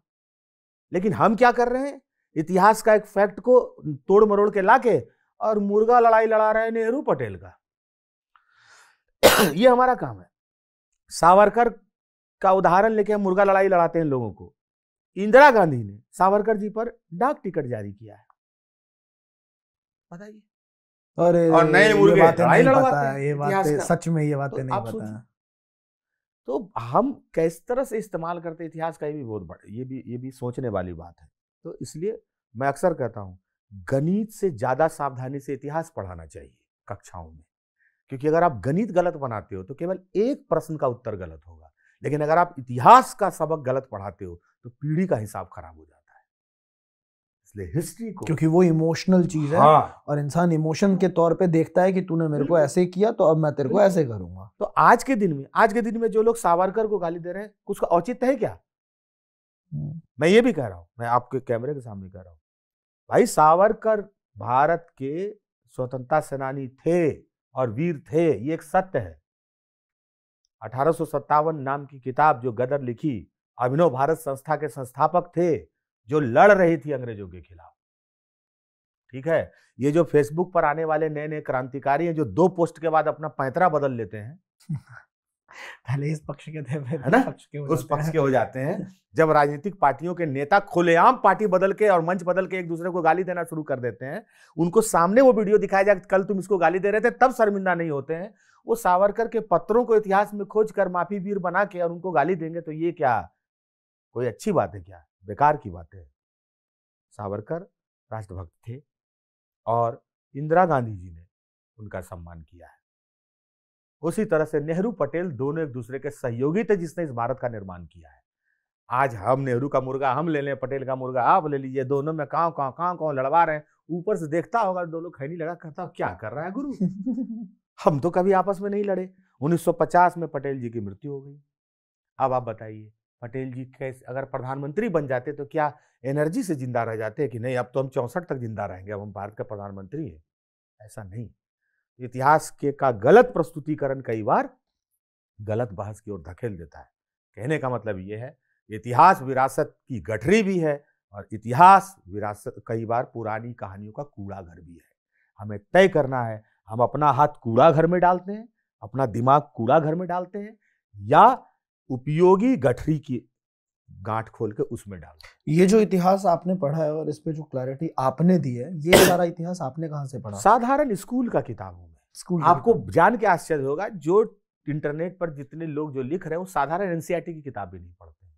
लेकिन हम क्या कर रहे हैं, इतिहास का एक फैक्ट को तोड़ मरोड़ के लाके और मुर्गा लड़ाई लड़ा रहे हैं नेहरू पटेल का। ये हमारा काम है। सावरकर का उदाहरण लेके हम मुर्गा लड़ाई लड़ाते हैं लोगों को। इंदिरा गांधी ने सावरकर जी पर डाक टिकट जारी किया है, बताइए, और नए मुर्गे लड़ाई लड़वाते हैं। ये बातें सच में, ये बातें नहीं पता है। तो हम किस तरह से इस्तेमाल करते हैं इतिहास का, ये भी बहुत बड़ा, ये भी सोचने वाली बात है। तो इसलिए मैं अक्सर कहता हूं गणित से ज्यादा सावधानी से इतिहास पढ़ाना चाहिए कक्षाओं में, क्योंकि अगर आप गणित गलत बनाते हो तो केवल एक प्रश्न का उत्तर गलत होगा, लेकिन अगर आप इतिहास का सबक गलत पढ़ाते हो तो पीढ़ी का हिसाब खराब हो जाता है। इसलिए हिस्ट्री को, क्योंकि वो इमोशनल चीज है, हाँ, और इंसान इमोशन के तौर पे देखता है कि तूने मेरे को ऐसे किया तो अब मैं तेरे को ऐसे करूंगा। तो आज के दिन में जो लोग सावरकर को गाली दे रहे हैं, उसका औचित्य है क्या? मैं ये भी कह रहा हूं, मैं आपके कैमरे के सामने कह रहा हूं, भाई सावरकर भारत के स्वतंत्रता सेनानी थे और वीर थे, ये एक सत्य है। 1857 नाम की किताब जो गदर लिखी, अभिनव भारत संस्था के संस्थापक थे, जो लड़ रही थी अंग्रेजों के खिलाफ। ठीक है, ये जो फेसबुक पर आने वाले नए नए क्रांतिकारी हैं, जो 2 पोस्ट के बाद अपना पैंतरा बदल लेते हैं, पहले इस पक्ष के थे, है ना, उस पक्ष के हो जाते हैं। जब राजनीतिक पार्टियों के नेता खुलेआम पार्टी बदल के और मंच बदल के एक दूसरे को गाली देना शुरू कर देते हैं, उनको सामने वो वीडियो दिखाया जाए कल तुम इसको गाली दे रहे थे, तब शर्मिंदा नहीं होते हैं। वो सावरकर के पत्रों को इतिहास में खोज कर माफी वीर बना के और उनको गाली देंगे, तो ये क्या कोई अच्छी बात है? क्या बेकार की बात है। सावरकर राष्ट्रभक्त थे और इंदिरा गांधी जी ने उनका सम्मान किया है। उसी तरह से नेहरू पटेल दोनों एक दूसरे के सहयोगी थे जिसने इस भारत का निर्माण किया है। आज हम नेहरू का मुर्गा हम ले लें, पटेल का मुर्गा आप ले लीजिए, दोनों में कां लड़वा रहे हैं। ऊपर से देखता होगा दोनों खैनी लगा, कहता क्या कर रहा है गुरु, हम तो कभी आपस में नहीं लड़े। 1950 में पटेल जी की मृत्यु हो गई। अब आप बताइए पटेल जी कैसे अगर प्रधानमंत्री बन जाते तो क्या एनर्जी से जिंदा रह जाते कि नहीं अब तो हम 64 तक जिंदा रहेंगे, अब हम भारत का प्रधानमंत्री हैं? ऐसा नहीं। इतिहास के का गलत प्रस्तुतिकरण कई बार गलत बहस की ओर धकेल देता है। कहने का मतलब यह है इतिहास विरासत की गठरी भी है और इतिहास विरासत कई बार पुरानी कहानियों का कूड़ा घर भी है। हमें तय करना है हम अपना हाथ कूड़ा घर में डालते हैं, अपना दिमाग कूड़ा घर में डालते हैं, या उपयोगी गठरी की गांठ खोल के उसमें डालते हैं। ये जो इतिहास आपने पढ़ा है और इस पे जो क्लैरिटी आपने दी है, ये सारा इतिहास आपने कहां से पढ़ा? साधारण स्कूल का किताबों में। स्कूल आपको जान के आश्चर्य होगा जो इंटरनेट पर जितने लोग जो लिख रहे हैं वो साधारण एनसीईआरटी की किताब भी नहीं पढ़ते हैं।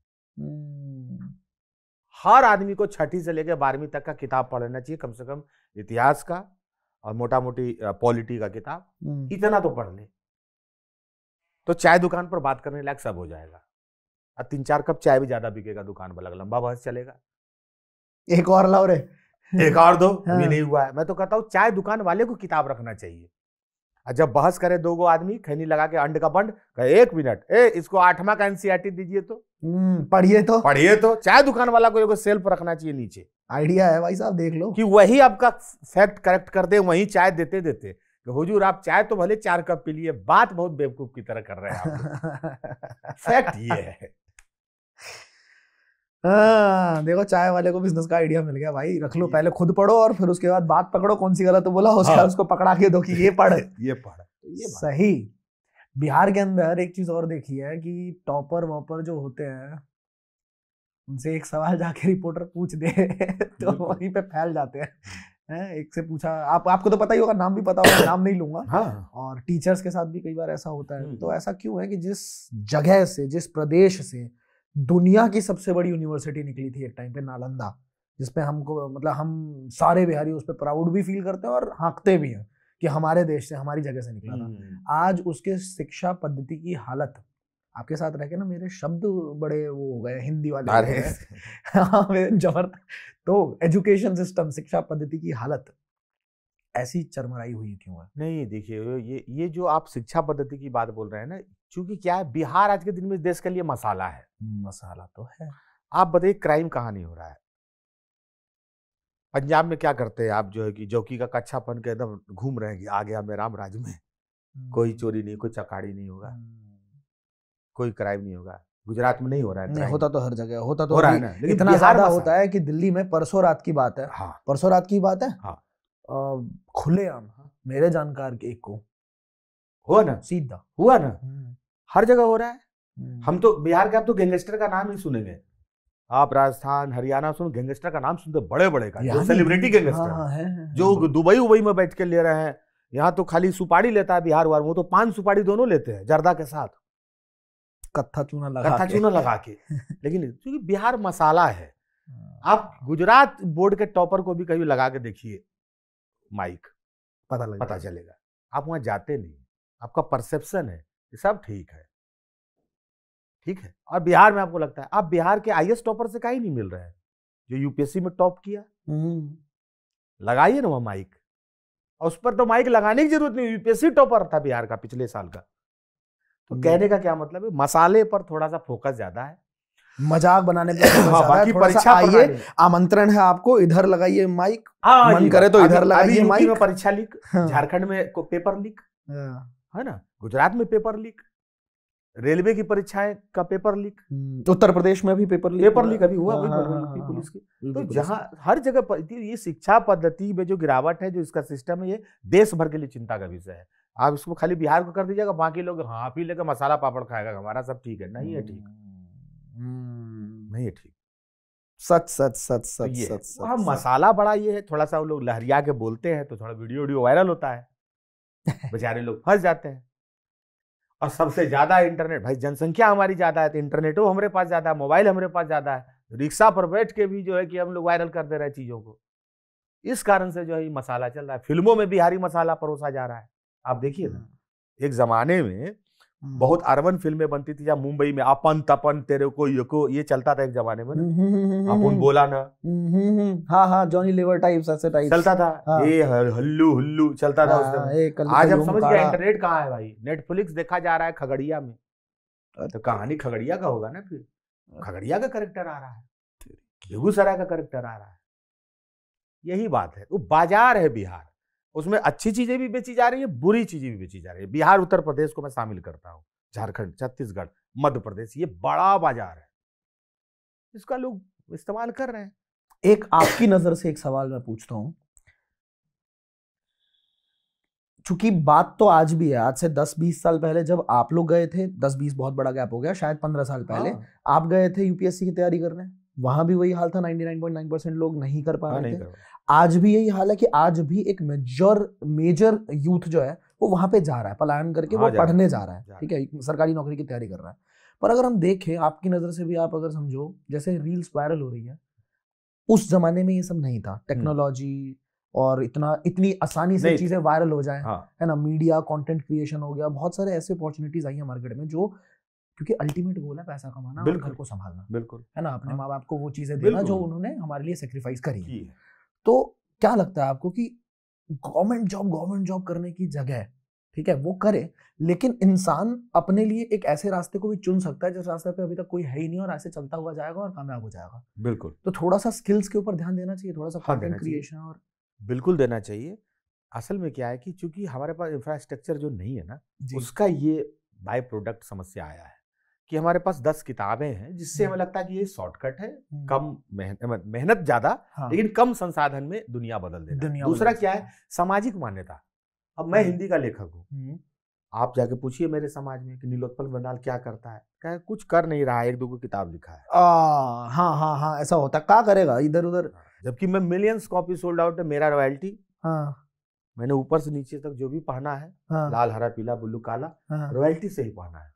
हर आदमी को 6ठी से लेकर 12वीं तक का किताब पढ़ना चाहिए, कम से कम इतिहास का और मोटा मोटी पॉलिटी का किताब, इतना तो पढ़ ले। तो चाय दुकान पर बात करने लायक सब हो जाएगा, और 3-4 कप चाय भी ज्यादा बिकेगा दुकान पर, लंबा बहस चलेगा। एक और लाओ रे, एक और दो। हाँ। ये नहीं हुआ है। मैं तो कहता हूँ चाय दुकान वाले को किताब रखना चाहिए, और जब बहस करे 2 गो आदमी खैनी लगा के अंड का बंड, कहे 1 मिनट, इसको 8वां का एनसीईआरटी दीजिए तो पढ़िए तो चाय दुकान वाला को एगो सेल्फ रखना चाहिए नीचे। आइडिया है भाई साहब, देख लो कि वही आपका फैक्ट करेक्ट कर दे, वही चाय देते देते कि हुजूर आप चाय तो भले 4 कप पी लिए, बात बहुत बेवकूफ की तरह कर रहे हैं आप। फैक्ट ये है। हाँ, देखो चाय वाले को बिजनेस का आइडिया मिल गया भाई, रख लो, पहले खुद पढ़ो और फिर उसके बाद बात पकड़ो कौन सी गलत बोला, उसके बाद उसको पकड़ा के दो कि ये पढ़ ये पढ़, ये सही। बिहार के अंदर एक चीज और देखी है कि टॉपर वॉपर जो होते हैं उनसे एक सवाल जाके रिपोर्टर पूछ दे तो वहीं पे फैल जाते हैं। एक से पूछा, आपको तो पता ही होगा, नाम भी पता होगा, नाम नहीं लूंगा। हाँ। और टीचर्स के साथ भी कई बार ऐसा होता है। तो ऐसा क्यों है कि जिस जगह से, जिस प्रदेश से दुनिया की सबसे बड़ी यूनिवर्सिटी निकली थी एक टाइम पे, नालंदा, जिसपे हमको मतलब हम सारे बिहारी उस पर प्राउड भी फील करते हैं और हाँकते भी हैं कि हमारे देश से, हमारी जगह से निकला था। आज उसके शिक्षा पद्धति की हालत, आपके साथ रह के ना मेरे शब्द बड़े वो हो गए हिंदी वाले हो गए। हाँ, जबरदस्त। तो एजुकेशन सिस्टम, शिक्षा पद्धति की हालत ऐसी चरमराई हुई क्यों है? नहीं देखिए, ये जो आप शिक्षा पद्धति की बात बोल रहे हैं ना, क्योंकि क्या है, बिहार आज के दिन में देश के लिए मसाला है। मसाला तो है। आप बताइए क्राइम कहाँ नहीं हो रहा है? पंजाब में क्या करते हैं आप, जो है कि जौकी का कच्छा पहन के एकदम घूम रहे हैं कि आ गया मैं राम राज में, कोई चोरी नहीं, कोई चकाड़ी नहीं होगा, कोई क्राइम नहीं होगा। गुजरात में नहीं हो रहा है? नहीं होता तो हर जगह होता तो हो रहा है ना, लेकिन इतना ज्यादा होता है कि दिल्ली में परसों रात की बात है, हाँ, परसों रात की बात है, हाँ, खुलेआम मेरे जानकार के एक को हुआ ना, सीधा हुआ ना, हर जगह हो रहा है। हम तो बिहार के, आप तो गैंगस्टर का नाम ही सुनेंगे, आप राजस्थान हरियाणा सुन, गैंगस्टर का नाम सुनते बड़े बड़े का, जो सेलिब्रिटी गैंगस्टर जो दुबई उबई में बैठ के ले रहे हैं। यहाँ तो खाली सुपारी लेता है बिहार वाला, वो तो 5 सुपारी दोनों लेते हैं जर्दा के साथ, कत्था चूना लगा के। लेकिन क्योंकि बिहार मसाला है। आप गुजरात बोर्ड के टॉपर को भी कभी लगा के देखिए माइक, पता चलेगा। आप वहां जाते नहीं, आपका परसेप्शन है कि सब ठीक है, ठीक है। और बिहार में आपको लगता है, आप बिहार के आईएएस टॉपर से कहीं नहीं मिल रहे हैं जो यूपीएससी में टॉप किया, लगाइए ना वहां माइक, और उस पर तो माइक लगाने की जरूरत नहीं, यूपीएससी टॉपर था बिहार का पिछले साल का। तो कहने का क्या मतलब है, मसाले पर थोड़ा सा फोकस ज्यादा है, मजाक बनाने पे बाकी परीक्षा आइए, आमंत्रण है आपको, इधर लगाइए माइक, मन करे तो इधर लगाइए माइक। में परीक्षा लीक, झारखंड में पेपर लीक है ना, गुजरात में पेपर लीक, रेलवे की परीक्षाएं का पेपर लीक, उत्तर प्रदेश में भी पेपर लीक अभी हुआ, वही पुलिस की। तो जहां हर जगह पर ये शिक्षा पद्धति में जो गिरावट है, जो इसका सिस्टम है, ये देश भर के लिए चिंता का विषय है। आप इसको खाली बिहार को कर दीजिएगा, बाकी लोग हाँ पी लेकर मसाला पापड़ खाएगा, हमारा सब ठीक है, नहीं है ठीक, नहीं है ठीक। सच। हम मसाला बड़ा ये है, थोड़ा सा वो लोग लहरिया के बोलते हैं तो थोड़ा वीडियो वायरल होता है, बेचारे लोग फंस जाते हैं। और सबसे ज्यादा इंटरनेट, भाई जनसंख्या हमारी ज्यादा है तो इंटरनेटो हमारे पास ज्यादा है, मोबाइल हमारे पास ज्यादा है, रिक्शा पर बैठ के भी जो है कि हम लोग वायरल कर दे रहे हैं चीजों को। इस कारण से जो है मसाला चल रहा है, फिल्मों में बिहारी मसाला परोसा जा रहा है। आप देखिए ना, एक जमाने में बहुत अर्बन फिल्में बनती थी, जहाँ मुंबई में अपन तपन तेरे को ये चलता था एक जमाने में ना, अपन बोला ना, हाँ जॉनी लीवर टाइप्स, ऐसे टाइप चलता था, ये हल्लू हुल्लू चलता था उस समय। आज हम समझ गए इंटरनेट कहाँ है भाई, नेटफ्लिक्स देखा जा रहा है खगड़िया में, तो कहानी खगड़िया का होगा ना, फिर खगड़िया का कैरेक्टर आ रहा है, बेगूसराय का कैरेक्टर आ रहा है, यही बात है। वो बाजार है बिहार, उसमें अच्छी चीजें भी बेची जा रही है, बुरी चीजें भी बेची जा रही है। बिहार उत्तर प्रदेश को मैं शामिल करता हूँ, झारखंड, छत्तीसगढ़, मध्य प्रदेश, ये बड़ा बाजार है, इसका लोग इस्तेमाल कर रहे हैं। एक आपकी नजर से एक सवाल मैं पूछता हूं, चूंकि बात तो आज भी है, आज से 10-20 साल पहले जब आप लोग गए थे, 10-20 बहुत बड़ा गैप हो गया, शायद 15 साल पहले आप गए थे यूपीएससी की तैयारी करने, वहां भी वही हाल था, 99.9% लोग नहीं कर पा रहे थे। आज भी यही हाल है कि आज भी एक मेजर यूथ जो है वो वहां पे जा रहा है, पलायन करके वो पढ़ने जा रहा है, ठीक है, सरकारी नौकरी की तैयारी कर रहा है। पर अगर हम देखें, आपकी नजर से भी आप अगर समझो, जैसे रील्स वायरल हो रही है, उस जमाने में ये सब नहीं था, टेक्नोलॉजी, और इतनी आसानी से चीजें वायरल हो जाए, है ना। मीडिया कंटेंट क्रिएशन हो गया, बहुत सारे ऐसे अपॉर्चुनिटीज आई है मार्केट में, जो क्योंकि अल्टीमेट गोल है पैसा कमाना और घर को संभालना, बिल्कुल, है ना, अपने माँ बाप को वो चीजें देना जो उन्होंने हमारे लिए सेक्रीफाइस करी है। तो क्या लगता है आपको कि गवर्नमेंट जॉब करने की जगह, ठीक है, वो करे, लेकिन इंसान अपने लिए एक ऐसे रास्ते को भी चुन सकता है जिस रास्ते पे अभी तक कोई है ही नहीं और ऐसे चलता हुआ जाएगा और कामयाब हो जाएगा? बिल्कुल। तो थोड़ा सा स्किल्स के ऊपर ध्यान देना चाहिए, थोड़ा सा कंटेंट क्रिएशन, और बिल्कुल देना चाहिए। असल में क्या है कि चूंकि हमारे पास इंफ्रास्ट्रक्चर जो नहीं है ना, उसका ये बाय प्रोडक्ट समस्या आया है कि हमारे पास 10 किताबें हैं, जिससे हमें लगता है कि ये शॉर्टकट है, कम मेहनत ज्यादा, लेकिन कम संसाधन में दुनिया बदल देना। दूसरा क्या है, सामाजिक मान्यता। अब मैं हिंदी का लेखक हूँ, आप जाके पूछिए मेरे समाज में कि नीलोत्पल बंडाल क्या करता है, क्या कुछ कर नहीं रहा है, 1-2 किताब लिखा है। हाँ, ऐसा होता है, क्या करेगा इधर उधर। जबकि मैं मिलियंस कॉपी सोल्ड आउट है, मेरा रॉयल्टी, मैंने ऊपर से नीचे तक जो भी पहना है, लाल हरा पीला ब्लू काला, रॉयल्टी से ही पहना है।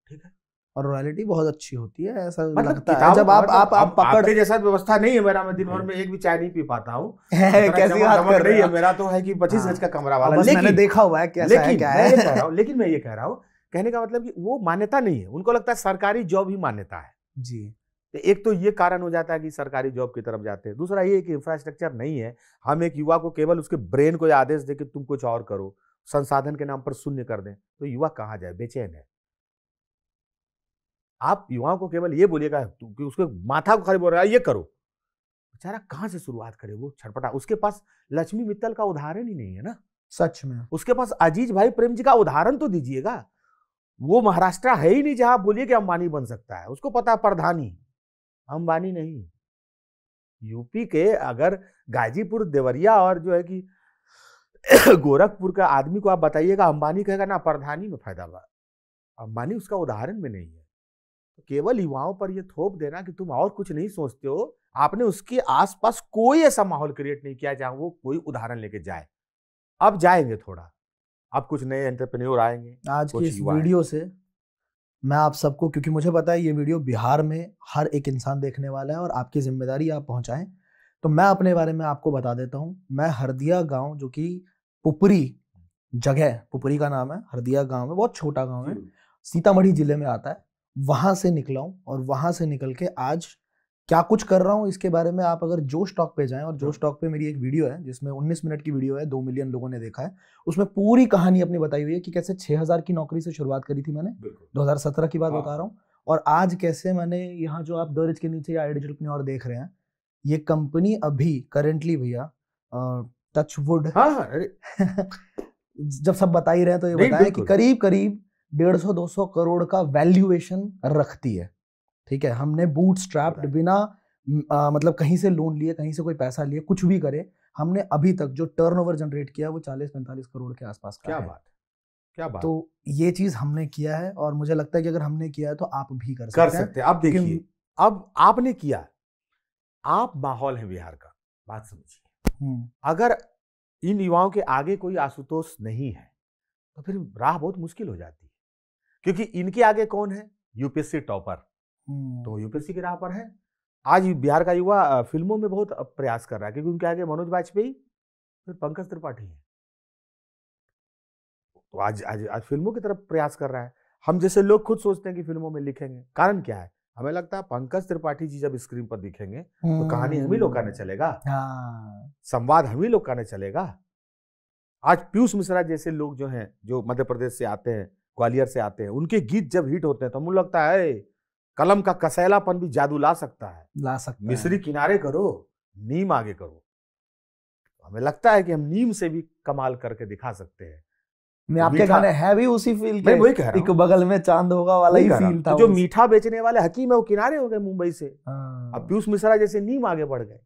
ठीक है, और रॉयल्टी बहुत अच्छी होती है, ऐसा मतलब लगता है जब आप पकड़ जैसा व्यवस्था नहीं है मेरा, मैं दिन भर में एक भी चाय नहीं पी पाता हूँ। कैसी बात कर रही है, मेरा तो है कि 25 गज का कमरा वाला, लेकिन मैंने देखा हुआ है कैसा है क्या है। लेकिन मैं ये कह रहा हूँ, कहने का मतलब कि वो मान्यता नहीं है, उनको लगता है सरकारी जॉब ही मान्यता है जी। एक तो ये कारण हो जाता है कि सरकारी जॉब की तरफ जाते हैं। दूसरा ये कि इंफ्रास्ट्रक्चर नहीं है, हम एक युवा को केवल उसके ब्रेन को आदेश दे कि तुम कुछ और करो, संसाधन के नाम पर शून्य कर दें, तो युवा कहाँ जाए, बेचैन है। आप युवाओं को केवल ये बोलिएगा कि उसको माथा को खाली बोल रहा है ये करो, बेचारा कहां से शुरुआत करे, वो छटपटा। उसके पास लक्ष्मी मित्तल का उदाहरण ही नहीं है ना, सच में। उसके पास अजीज भाई प्रेम जी का उदाहरण तो दीजिएगा। वो महाराष्ट्र है ही नहीं जहां बोलिए कि अंबानी बन सकता है, उसको पता है प्रधानी, अंबानी नहीं। यूपी के अगर गाजीपुर, देवरिया और जो है कि गोरखपुर का आदमी को आप बताइएगा अंबानी कहेगा ना, प्रधानी में फायदा बा, अंबानी उसका उदाहरण में नहीं है। तो केवल युवाओं पर ये थोप देना कि तुम और कुछ नहीं सोचते हो, आपने उसके आसपास कोई ऐसा माहौल क्रिएट नहीं किया जहां वो कोई उदाहरण लेके जाए। अब जाएंगे थोड़ा, अब कुछ नए एंटरप्रेन्योर आएंगे। आज की इस वीडियो से मैं आप सबको, क्योंकि मुझे पता है ये वीडियो बिहार में हर एक इंसान देखने वाला है और आपकी जिम्मेदारी आप पहुंचाएं, तो मैं अपने बारे में आपको बता देता हूं। मैं हरदिया गांव, जो कि पुपरी जगह, पुपरी का नाम है, हरदिया गांव है, बहुत छोटा गांव है, सीतामढ़ी जिले में आता है, वहां से निकला हूं। और वहां से निकल के आज क्या कुछ कर रहा हूं इसके बारे में आप अगर जोश टॉक पे जाएं, और जोश टॉक पे मेरी एक वीडियो है जिसमें 19 मिनट की वीडियो है, 2 मिलियन लोगों ने देखा है, उसमें पूरी कहानी अपनी बताई हुई है कि कैसे 6000 की नौकरी से शुरुआत करी थी मैंने, 2017 की बात बता रहा हूँ, और आज कैसे मैंने यहाँ जो आप दर्ज के नीचे या एंटरप्रेन्योर देख रहे हैं, ये कंपनी अभी करेंटली भैया टचवुड जब सब बता ही रहे हैं तो ये बताएं कि करीब करीब 150-200 करोड़ का वैल्यूएशन रखती है। ठीक है, हमने बूटस्ट्रैप्ड, बिना मतलब कहीं से लोन लिए, कहीं से कोई पैसा लिए, कुछ भी करे, हमने अभी तक जो टर्नओवर जनरेट किया वो 40-45 करोड़ के आसपास का है। क्या बात। तो ये चीज हमने किया है और मुझे लगता है कि अगर हमने किया है तो आप भी कर सकते हैं। अब देखिए, अब आपने किया, आप माहौल है बिहार का, बात समझिए। अगर इन युवाओं के आगे कोई आशुतोष नहीं है तो फिर राह बहुत मुश्किल हो जाती है, क्योंकि इनके आगे कौन है, यूपीएससी टॉपर, तो यूपीएससी की राह पर है। आज बिहार का युवा फिल्मों में बहुत प्रयास कर रहा है, क्योंकि उनके आगे मनोज वाजपेयी, फिर पंकज त्रिपाठी है, तो आज आज आज फिल्मों की तरफ प्रयास कर रहा है। हम जैसे लोग खुद सोचते हैं कि फिल्मों में लिखेंगे, कारण क्या है, हमें लगता है पंकज त्रिपाठी जी जब स्क्रीन पर दिखेंगे तो कहानी हम ही लोग का न चलेगा, संवाद हम ही लोग का न चलेगा। आज पीयूष मिश्रा जैसे लोग जो हैं, जो मध्य प्रदेश से आते हैं, ग्वालियर से आते हैं, उनके गीत जब हिट होते हैं तो मुझे लगता है कलम का कसैलापन भी जादू ला सकता है, मिस्री किनारे करो, नीम आगे करो। हमें लगता है कि हम नीम से भी कमाल करके दिखा सकते हैं। मैं आपके गाने है भी उसी फील के, वही कह रहा हूं, एक बगल में चांद होगा वाला ही फील था। तो जो मीठा बेचने वाले हकीम है वो किनारे हो गए मुंबई से, अब पीयूष मिश्रा जैसे नीम आगे बढ़ गए।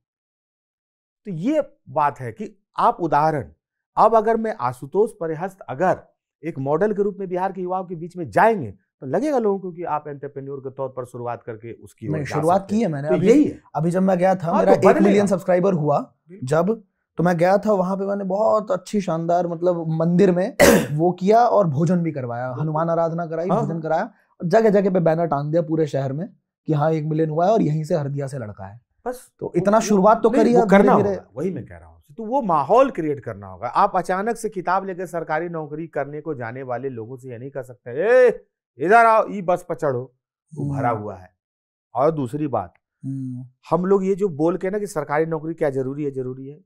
तो ये बात है कि आप उदाहरण, अब अगर मैं आशुतोष परिहस्त अगर एक मॉडल के रूप में बिहार के युवाओं के बीच में जाएंगे तो लगेगा लोगों को कि आप एंटरप्रेन्योर के तौर पर शुरुआत करके उसकी शुरुआत की है मैंने। तो यही है। अभी जब मैं गया था, मेरा 1 मिलियन सब्सक्राइबर हुआ जब, तो मैं गया था वहां पे, मैंने बहुत अच्छी शानदार मतलब मंदिर में वो किया और भोजन भी करवाया, हनुमान आराधना कराई, भोजन कराया, और जगह जगह पे बैनर टांग दिया पूरे शहर में कि हाँ 1 मिलियन हुआ है और यहीं से हरदिया से लड़का है। बस तो इतना शुरुआत तो करिए, करना होगा, वही मैं कह रहा हूँ। तो वो माहौल क्रिएट करना होगा। आप अचानक से किताब लेकर सरकारी नौकरी करने को जाने वाले लोगों से ये नहीं कर सकते ए इधर आओ ई बस पर चढ़ो, वो भरा हुआ है। और दूसरी बात, हम लोग ये जो बोल के ना कि सरकारी नौकरी क्या जरूरी है,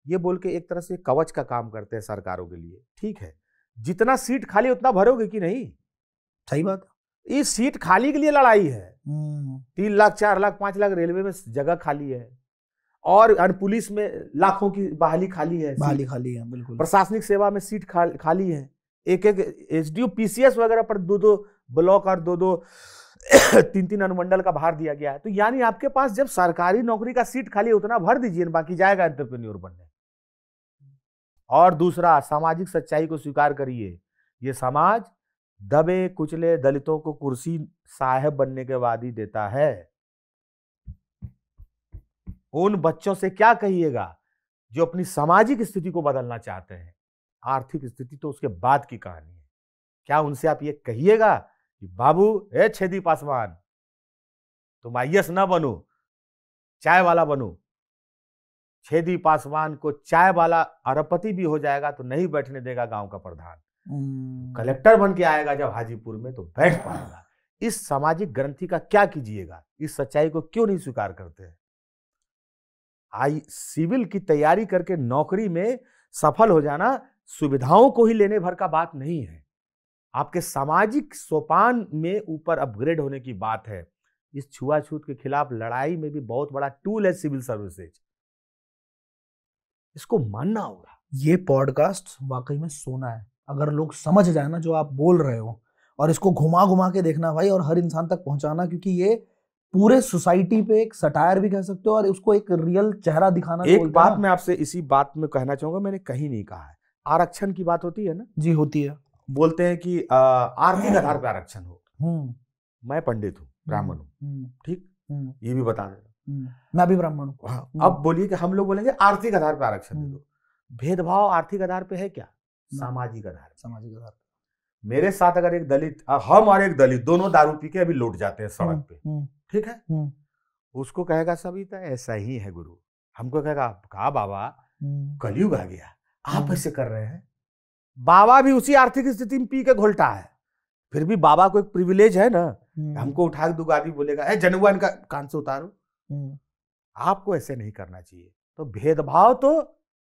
ये बोल के एक तरह से कवच का काम करते हैं सरकारों के लिए। ठीक है, जितना सीट खाली उतना भरोगे कि नहीं? सही बात। इस सीट खाली के लिए लड़ाई है। 3 लाख 4 लाख 5 लाख रेलवे में जगह खाली है, और पुलिस में लाखों की बहाली खाली है, बिल्कुल। प्रशासनिक सेवा में सीट खाली है। एक एसडीओ पीसीएस वगैरह पर 2-2 ब्लॉक और 2-2 3-3 अनुमंडल का भार दिया गया है। तो यानी आपके पास जब सरकारी नौकरी का सीट खाली उतना भर दीजिए, बाकी जाएगा एंटरप्रेन्योर बनने। और दूसरा, सामाजिक सच्चाई को स्वीकार करिए, ये समाज दबे कुचले दलितों को कुर्सी साहब बनने के बाद ही देता है। उन बच्चों से क्या कहिएगा जो अपनी सामाजिक स्थिति को बदलना चाहते हैं? आर्थिक स्थिति तो उसके बाद की कहानी है। क्या उनसे आप ये कहिएगा कि बाबू ए छेदी पासवान, तुम आईएएस ना बनो, चाय वाला बनो? छेदी पासवान को चाय वाला अरबपति भी हो जाएगा तो नहीं बैठने देगा गांव का प्रधान। कलेक्टर बन के आएगा जब हाजीपुर में तो बैठ पाएगा। इस सामाजिक ग्रंथि का क्या कीजिएगा? इस सच्चाई को क्यों नहीं स्वीकार करते हैं? सिविल की तैयारी करके नौकरी में सफल हो जाना सुविधाओं को ही लेने भर का बात नहीं है, आपके सामाजिक सोपान में ऊपर अपग्रेड होने की बात है। इस छुआछूत के खिलाफ लड़ाई में भी बहुत बड़ा टूल है सिविल सर्विसेज, इसको मानना होगा। ये पॉडकास्ट वाकई में सोना है, अगर लोग समझ जाए ना जो आप बोल रहे हो, और इसको घुमा घुमा के देखना भाई, और हर इंसान तक पहुंचाना, क्योंकि ये पूरे सोसाइटी पे एक सटायर भी कह सकते हो और उसको एक रियल चेहरा दिखाना। एक बात मैं आपसे इसी बात में कहना चाहूंगा, मैंने कहीं नहीं कहा है, आरक्षण की बात होती है ना जी, होती है। बोलते हैं कि आर्थिक आधार पर आरक्षण हो। मैं पंडित हूँ, ब्राह्मण हूँ, ठीक, ये भी बता देना, मैं भी ब्राह्मण हूँ। हाँ, अब बोलिए कि हम लोग बोलेंगे आर्थिक आधार पर आरक्षण दे दो। भेदभाव आर्थिक आधार पे है क्या? सामाजिक आधार। मेरे साथ अगर एक दलित, हम और एक दलित दोनों दारू पी के अभी लौट जाते हैं सड़क पे, ठीक है, उसको कहेगा सभी तो ऐसा ही है गुरु, हमको कहेगा कहा बाबा कलयुग आ गया, आप ऐसे कर रहे हैं। बाबा भी उसी आर्थिक स्थिति में पी के घोलटा है, फिर भी बाबा को एक प्रिविलेज है ना, हमको उठा के दूगा आदमी बोलेगा ए जनुआ इनका कान से उतारो। आपको ऐसे नहीं करना चाहिए। तो भेदभाव तो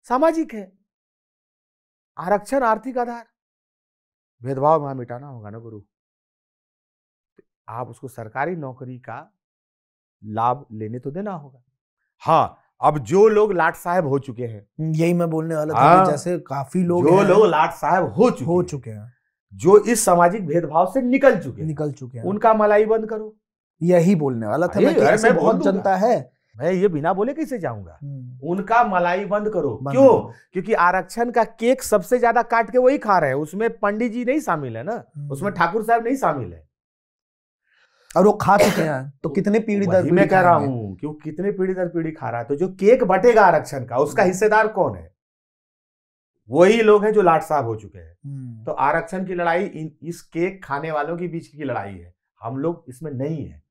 सामाजिक है, आरक्षण आर्थिक आधार, भेदभाव वहां मिटाना होगा ना गुरु। आप उसको सरकारी नौकरी का लाभ लेने तो देना होगा। हाँ, अब जो लोग लाट साहब हो चुके हैं, यही मैं बोलने वाला था, जैसे काफी लोग जो लोग लाट साहब हो चुके हैं, जो इस सामाजिक भेदभाव से निकल चुके हैं, उनका मलाई बंद करो। यही बोलने वाला था मैं, ऐसे बहुत जनता है, मैं ये बिना बोले कैसे जाऊंगा। उनका मलाई बंद करो। क्यों? क्योंकि आरक्षण का केक सबसे ज्यादा काट के वही खा रहे हैं, उसमें पंडित जी नहीं शामिल है ना, उसमें ठाकुर साहब नहीं शामिल है, और वो खा चुके हैं। तो कितने पीढ़ी दर पीढ़ी, मैं कह रहा हूं कि कितने पीढ़ी दर पीढ़ी खा रहा है। तो जो केक बटेगा आरक्षण का, उसका हिस्सेदार कौन है? वही लोग हैं जो लाट साहब हो चुके हैं। तो आरक्षण की लड़ाई इस केक खाने वालों के बीच की लड़ाई है, हम लोग इसमें नहीं है।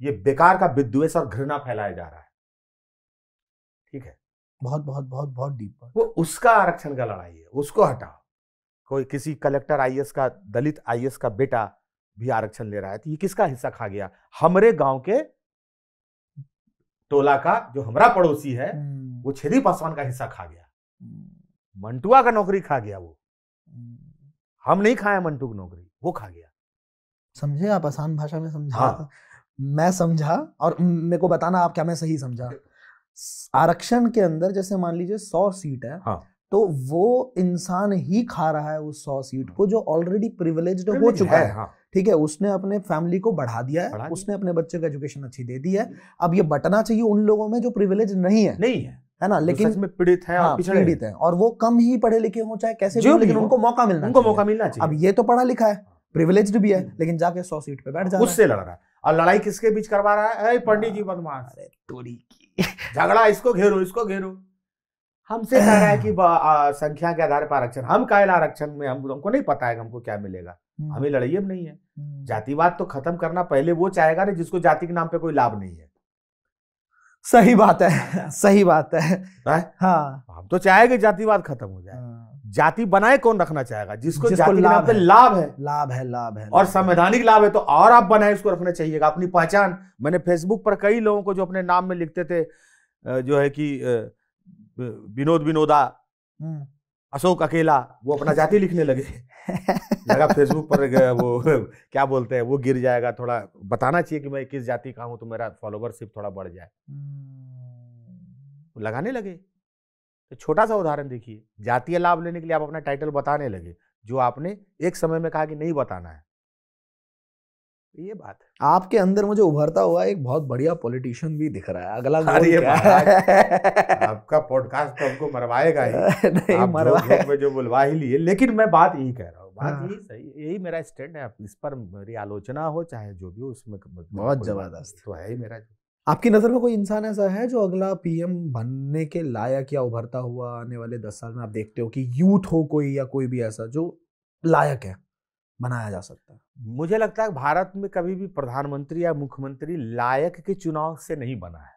ये बेकार का विद्वेष और घृणा फैलाया जा रहा है, ठीक है, बहुत बहुत बहुत बहुत डीप। वो उसका आरक्षण का लड़ाई है, उसको हटाओ। कोई किसी कलेक्टर आईएएस का, दलित आईएएस का बेटा भी आरक्षण ले रहा है, तो ये किसका हिस्सा खा गया? हमरे गांव के टोला का जो हमारा पड़ोसी है, वो छेदी पासवान का हिस्सा खा गया, मंटुआ का नौकरी खा गया। वो हम नहीं खाए मंटू की नौकरी, वो खा गया। समझे आप? आसान भाषा में समझा। हाँ। मैं समझा, और मेरे को बताना आप क्या मैं सही समझा। आरक्षण के अंदर जैसे मान लीजिए 100 सीट है, हाँ, तो वो इंसान ही खा रहा है उस 100 सीट को जो ऑलरेडी प्रिविलेज्ड हो चुका है, हाँ, ठीक है, उसने अपने फैमिली को बढ़ा दिया है, उसने अपने बच्चे को एजुकेशन अच्छी दे दी है। अब ये बटना चाहिए उन लोगों में जो प्रिविलेज नहीं है ना, लेकिन में पीड़ित है, हाँ, पीड़ित है, और वो कम ही पढ़े लिखे हो चाहे कैसे भी, लेकिन उनको मौका मिलना चाहिए। अब ये तो पढ़ा लिखा है, प्रिविलेज्ड भी है, लेकिन जाके 100 सीट पे बैठ जा रहा है, उससे लड़ रहा है। और लड़ाई किसके बीच करवा रहा है? पंडित जी बदमाश, तोड़ी की झगड़ा, इसको घेरो। हमसे कह रहा है कि संख्या के आधार पर आरक्षण, हम कायल आरक्षण में हमको नहीं पता है हमको क्या मिलेगा, हमें लड़ाई अब नहीं है। जातिवाद तो खत्म करना पहले वो चाहेगा ना जिसको जाति के नाम पे कोई लाभ नहीं है। सही बात है, सही बात है। हाँ, हम तो चाहेंगे जातिवाद खत्म हो जाए। जाति बनाए कौन रखना चाहेगा? जिसको जाति के नाम पे लाभ है और संवैधानिक लाभ है तो और आप बनाए उसको रखना चाहिएगा। अपनी पहचान, मैंने फेसबुक पर कई लोगों को जो अपने नाम में लिखते थे जो है कि विनोद विनोदा, अशोक अकेला, वो अपना जाति लिखने लगे। लगा फेसबुक पर वो क्या बोलते हैं, वो गिर जाएगा। थोड़ा बताना चाहिए कि मैं किस जाति का हूं तो मेरा फॉलोवरशिप थोड़ा बढ़ जाए, लगाने लगे। तो छोटा सा उदाहरण देखिए, जातीय लाभ लेने के लिए आप अपना टाइटल बताने लगे जो आपने एक समय में कहा कि नहीं बताना है। ये बात है। आपके अंदर मुझे उभरता हुआ एक बहुत बढ़िया पॉलिटिशियन भी दिख रहा है। अगला आपका पॉडकास्ट तो हमको मरवाएगा ही। नहीं, आप मरवाएगा में जो बुलवा ही लिए, लेकिन मैं बात यही कह रहा हूँ, बात यही सही, यही मेरा स्टैंड है। इस पर मेरी आलोचना हो चाहे जो भी हो, उसमें बहुत जबरदस्त तो है ही मेरा। आपकी नजर में कोई इंसान ऐसा है जो अगला पीएम बनने के लायक या उभरता हुआ आने वाले 10 साल में आप देखते हो कि यूथ हो कोई या कोई भी ऐसा जो लायक है, बनाया जा सकता है? मुझे लगता है भारत में कभी भी प्रधानमंत्री या मुख्यमंत्री लायक के चुनाव से नहीं बना है।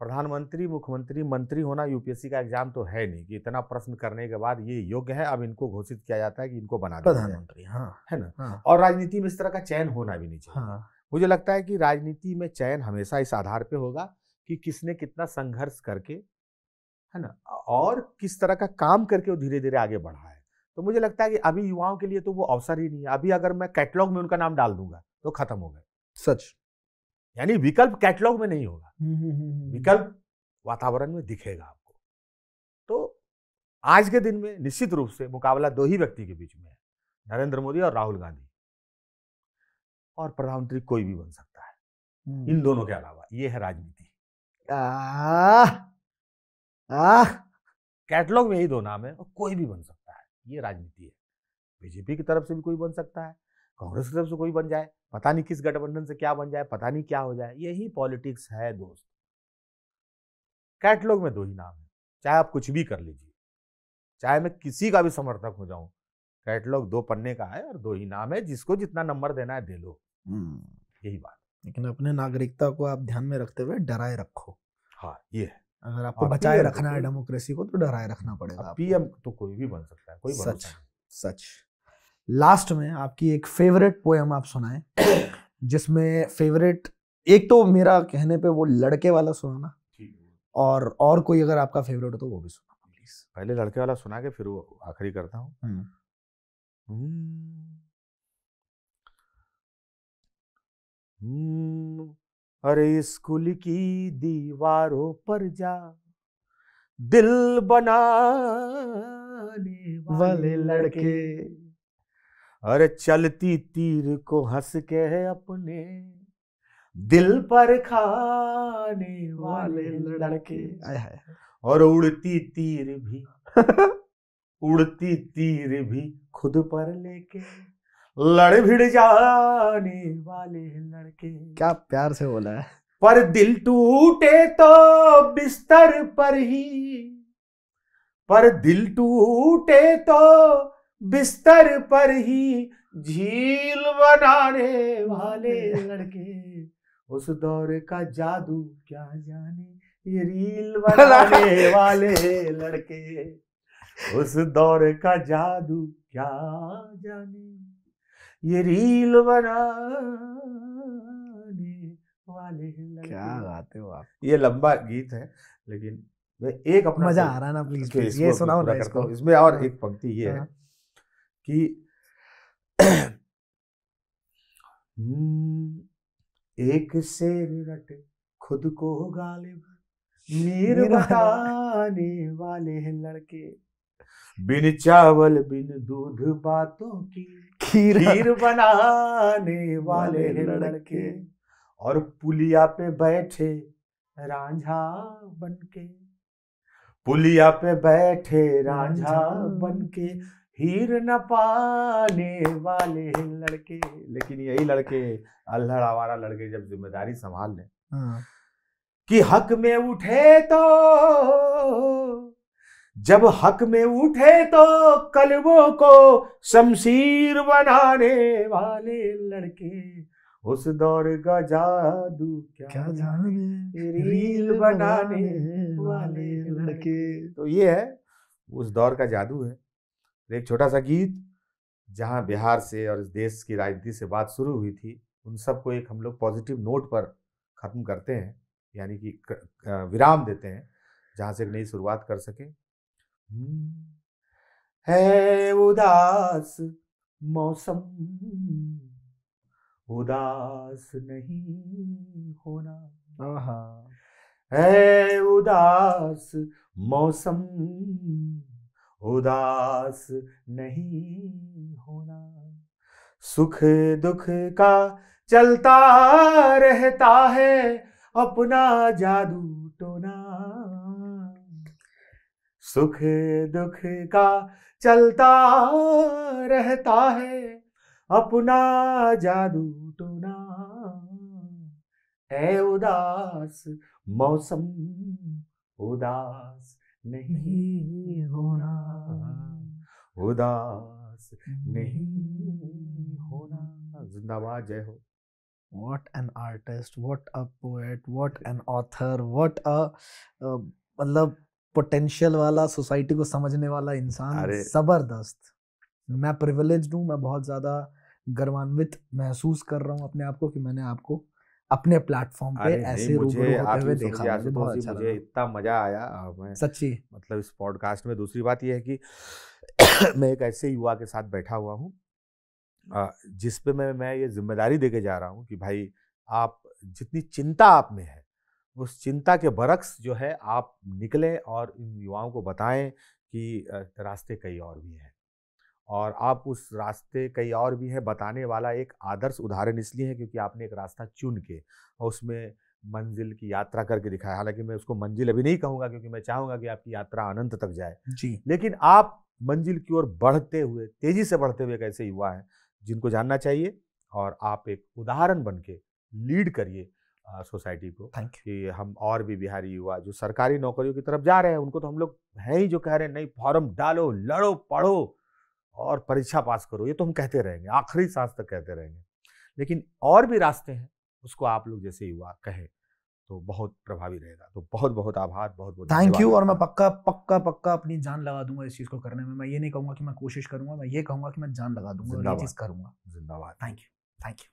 प्रधानमंत्री, मुख्यमंत्री, मंत्री होना यूपीएससी का एग्जाम तो है नहीं कि इतना प्रश्न करने के बाद ये योग्य है, अब इनको घोषित किया जाता है कि इनको बना दिया प्रधानमंत्री। हाँ, है ना। और राजनीति में इस तरह का चयन होना भी नहीं चाहिए। मुझे लगता है कि राजनीति में चयन हमेशा इस आधार पे होगा कि किसने कितना संघर्ष करके, है ना, और किस तरह का काम करके वो धीरे धीरे आगे बढ़ा है। तो मुझे लगता है कि अभी युवाओं के लिए तो वो अवसर ही नहीं है। अभी अगर मैं कैटलॉग में उनका नाम डाल दूंगा तो खत्म हो गए। सच, यानी विकल्प कैटलॉग में नहीं होगा, विकल्प वातावरण में दिखेगा आपको। तो आज के दिन में निश्चित रूप से मुकाबला दो ही व्यक्ति के बीच में है, नरेंद्र मोदी और राहुल गांधी। और प्रधानमंत्री कोई भी बन सकता है इन दोनों के अलावा। ये है राजनीति। कैटलॉग में यही दो नाम है और कोई भी बन सकता है, ये राजनीति है। बीजेपी की तरफ से भी कोई बन सकता है, कांग्रेस की तरफ से कोई बन जाए, पता नहीं किस गठबंधन से क्या बन जाए, पता नहीं क्या हो जाए। यही पॉलिटिक्स है दोस्त। कैटलॉग में दो ही नाम है, चाहे आप कुछ भी कर लीजिए, चाहे मैं किसी का भी समर्थक हो जाऊं, कैटलॉग दो पन्ने का है और दो ही नाम है, जिसको जितना नंबर देना है दे लो। यही बात। लेकिन अपने नागरिकता को आप ध्यान में रखते हुए डराए रखो। हाँ, ये है। अगर आपको बचाए रखना है डेमोक्रेसी को तो डराए रखना पड़ेगा। पीएम तो कोई भी बन सकता है, कोई सच सच। लास्ट में आपकी एक फेवरेट पोएम आप सुनाएं, जिसमें फेवरेट एक तो मेरा कहने पे वो लड़के वाला सुनाना, और कोई अगर आपका फेवरेट हो तो वो भी सुनाना प्लीज। पहले लड़के वाला सुना के फिर वो आखिरी करता हूँ। अरे स्कूल की दीवारों पर जा दिल बनाने वाले लड़के, अरे चलती तीर को हंस के अपने दिल पर खाने वाले लड़के, और उड़ती तीर भी खुद पर लेके लड़ भिड़ जाने वाले लड़के। क्या प्यार से बोला है। पर दिल टूटे तो बिस्तर पर ही, पर दिल टूटे तो बिस्तर पर ही झील बनाने वाले लड़के। उस दौर का जादू क्या जाने ये रील बनाने वाले लड़के। उस दौर का जादू क्या जाने ये रील बनाने वाले लड़के। क्या गाते हो आप। ये लंबा गीत है, लेकिन मैं एक अपना मजा आ रहा है ना, प्लीज ये सुनाओ ना इसको। इसमें और एक पंक्ति ये है कि एक शेर रट खुद को गालिब नीर बताने वाले लड़के, बिन चावल बिन दूध बातों की खीर बनाने वाले लड़के। और पुलिया पे बैठे रांझा बनके, पुलिया पे बैठे रांझा बनके हीर न पाने वाले लड़के। लेकिन यही लड़के, अल्हड़ आवारा लड़के, जब जिम्मेदारी संभाल लें कि हक में उठे तो, जब हक में उठे तो कलमों को शमशीर बनाने वाले लड़के। उस दौर का जादू क्या जाने रील बनाने वाले लड़के। तो ये है उस दौर का जादू है। एक छोटा सा गीत जहां बिहार से और इस देश की राजनीति से बात शुरू हुई थी, उन सबको एक हम लोग पॉजिटिव नोट पर खत्म करते हैं, यानी कि विराम देते हैं जहां से एक नई शुरुआत कर सके। है उदास मौसम, उदास नहीं होना। है उदास मौसम, उदास नहीं होना। सुख दुख का चलता रहता है अपना जादू टोना। सुख दुख का चलता रहता है अपना जादू टोना। है उदास मौसम, उदास नहीं होना, उदास नहीं होना। जिंदाबाद, जय हो। What an artist, what a poet, what an author, what a मतलब पोटेंशियल वाला, सोसाइटी को समझने वाला इंसान। जबरदस्त। मैं प्रिविलेज्ड हूँ, मैं बहुत ज़्यादा गर्वान्वित महसूस कर रहा हूँ अपने आप को कि मैंने आपको अपने प्लेटफॉर्म पे ऐसे रूबरू होते हुए देखा। मुझे बहुत अच्छा लगा, इतना मजा आया। मैं सच्ची मतलब इस पॉडकास्ट में दूसरी बात यह है कि मैं एक ऐसे युवा के साथ बैठा हुआ हूँ जिस पे मैं ये जिम्मेदारी देके जा रहा हूँ कि भाई आप जितनी चिंता आप में है, उस चिंता के बरक्स जो है आप निकलें और इन युवाओं को बताएं कि रास्ते कई और भी हैं, और आप उस रास्ते कई और भी हैं बताने वाला एक आदर्श उदाहरण इसलिए है क्योंकि आपने एक रास्ता चुन के और उसमें मंजिल की यात्रा करके दिखाया। हालांकि मैं उसको मंजिल अभी नहीं कहूँगा क्योंकि मैं चाहूँगा कि आपकी यात्रा अनंत तक जाए जी, लेकिन आप मंजिल की ओर बढ़ते हुए, तेजी से बढ़ते हुए एक ऐसे युवा हैं जिनको जानना चाहिए, और आप एक उदाहरण बन के लीड करिए सोसाइटी को कि हम और भी बिहारी युवा जो सरकारी नौकरियों की तरफ जा रहे हैं, उनको तो हम लोग हैं ही जो कह रहे हैं नहीं, फॉर्म डालो, लड़ो, पढ़ो और परीक्षा पास करो, ये तो हम कहते रहेंगे, आखिरी सांस तक कहते रहेंगे, लेकिन और भी रास्ते हैं, उसको आप लोग जैसे युवा कहें तो बहुत प्रभावी रहेगा। तो बहुत बहुत आभार, बहुत बहुत थैंक यू। और मैं पक्का पक्का पक्का अपनी जान लगा दूंगा इस चीज को करने में। मैं ये नहीं कहूंगा कि मैं कोशिश करूंगा, मैं ये कहूंगा कि मैं जान लगा दूंगा और ये चीज करूंगा। जिंदाबाद। Thank you, thank you.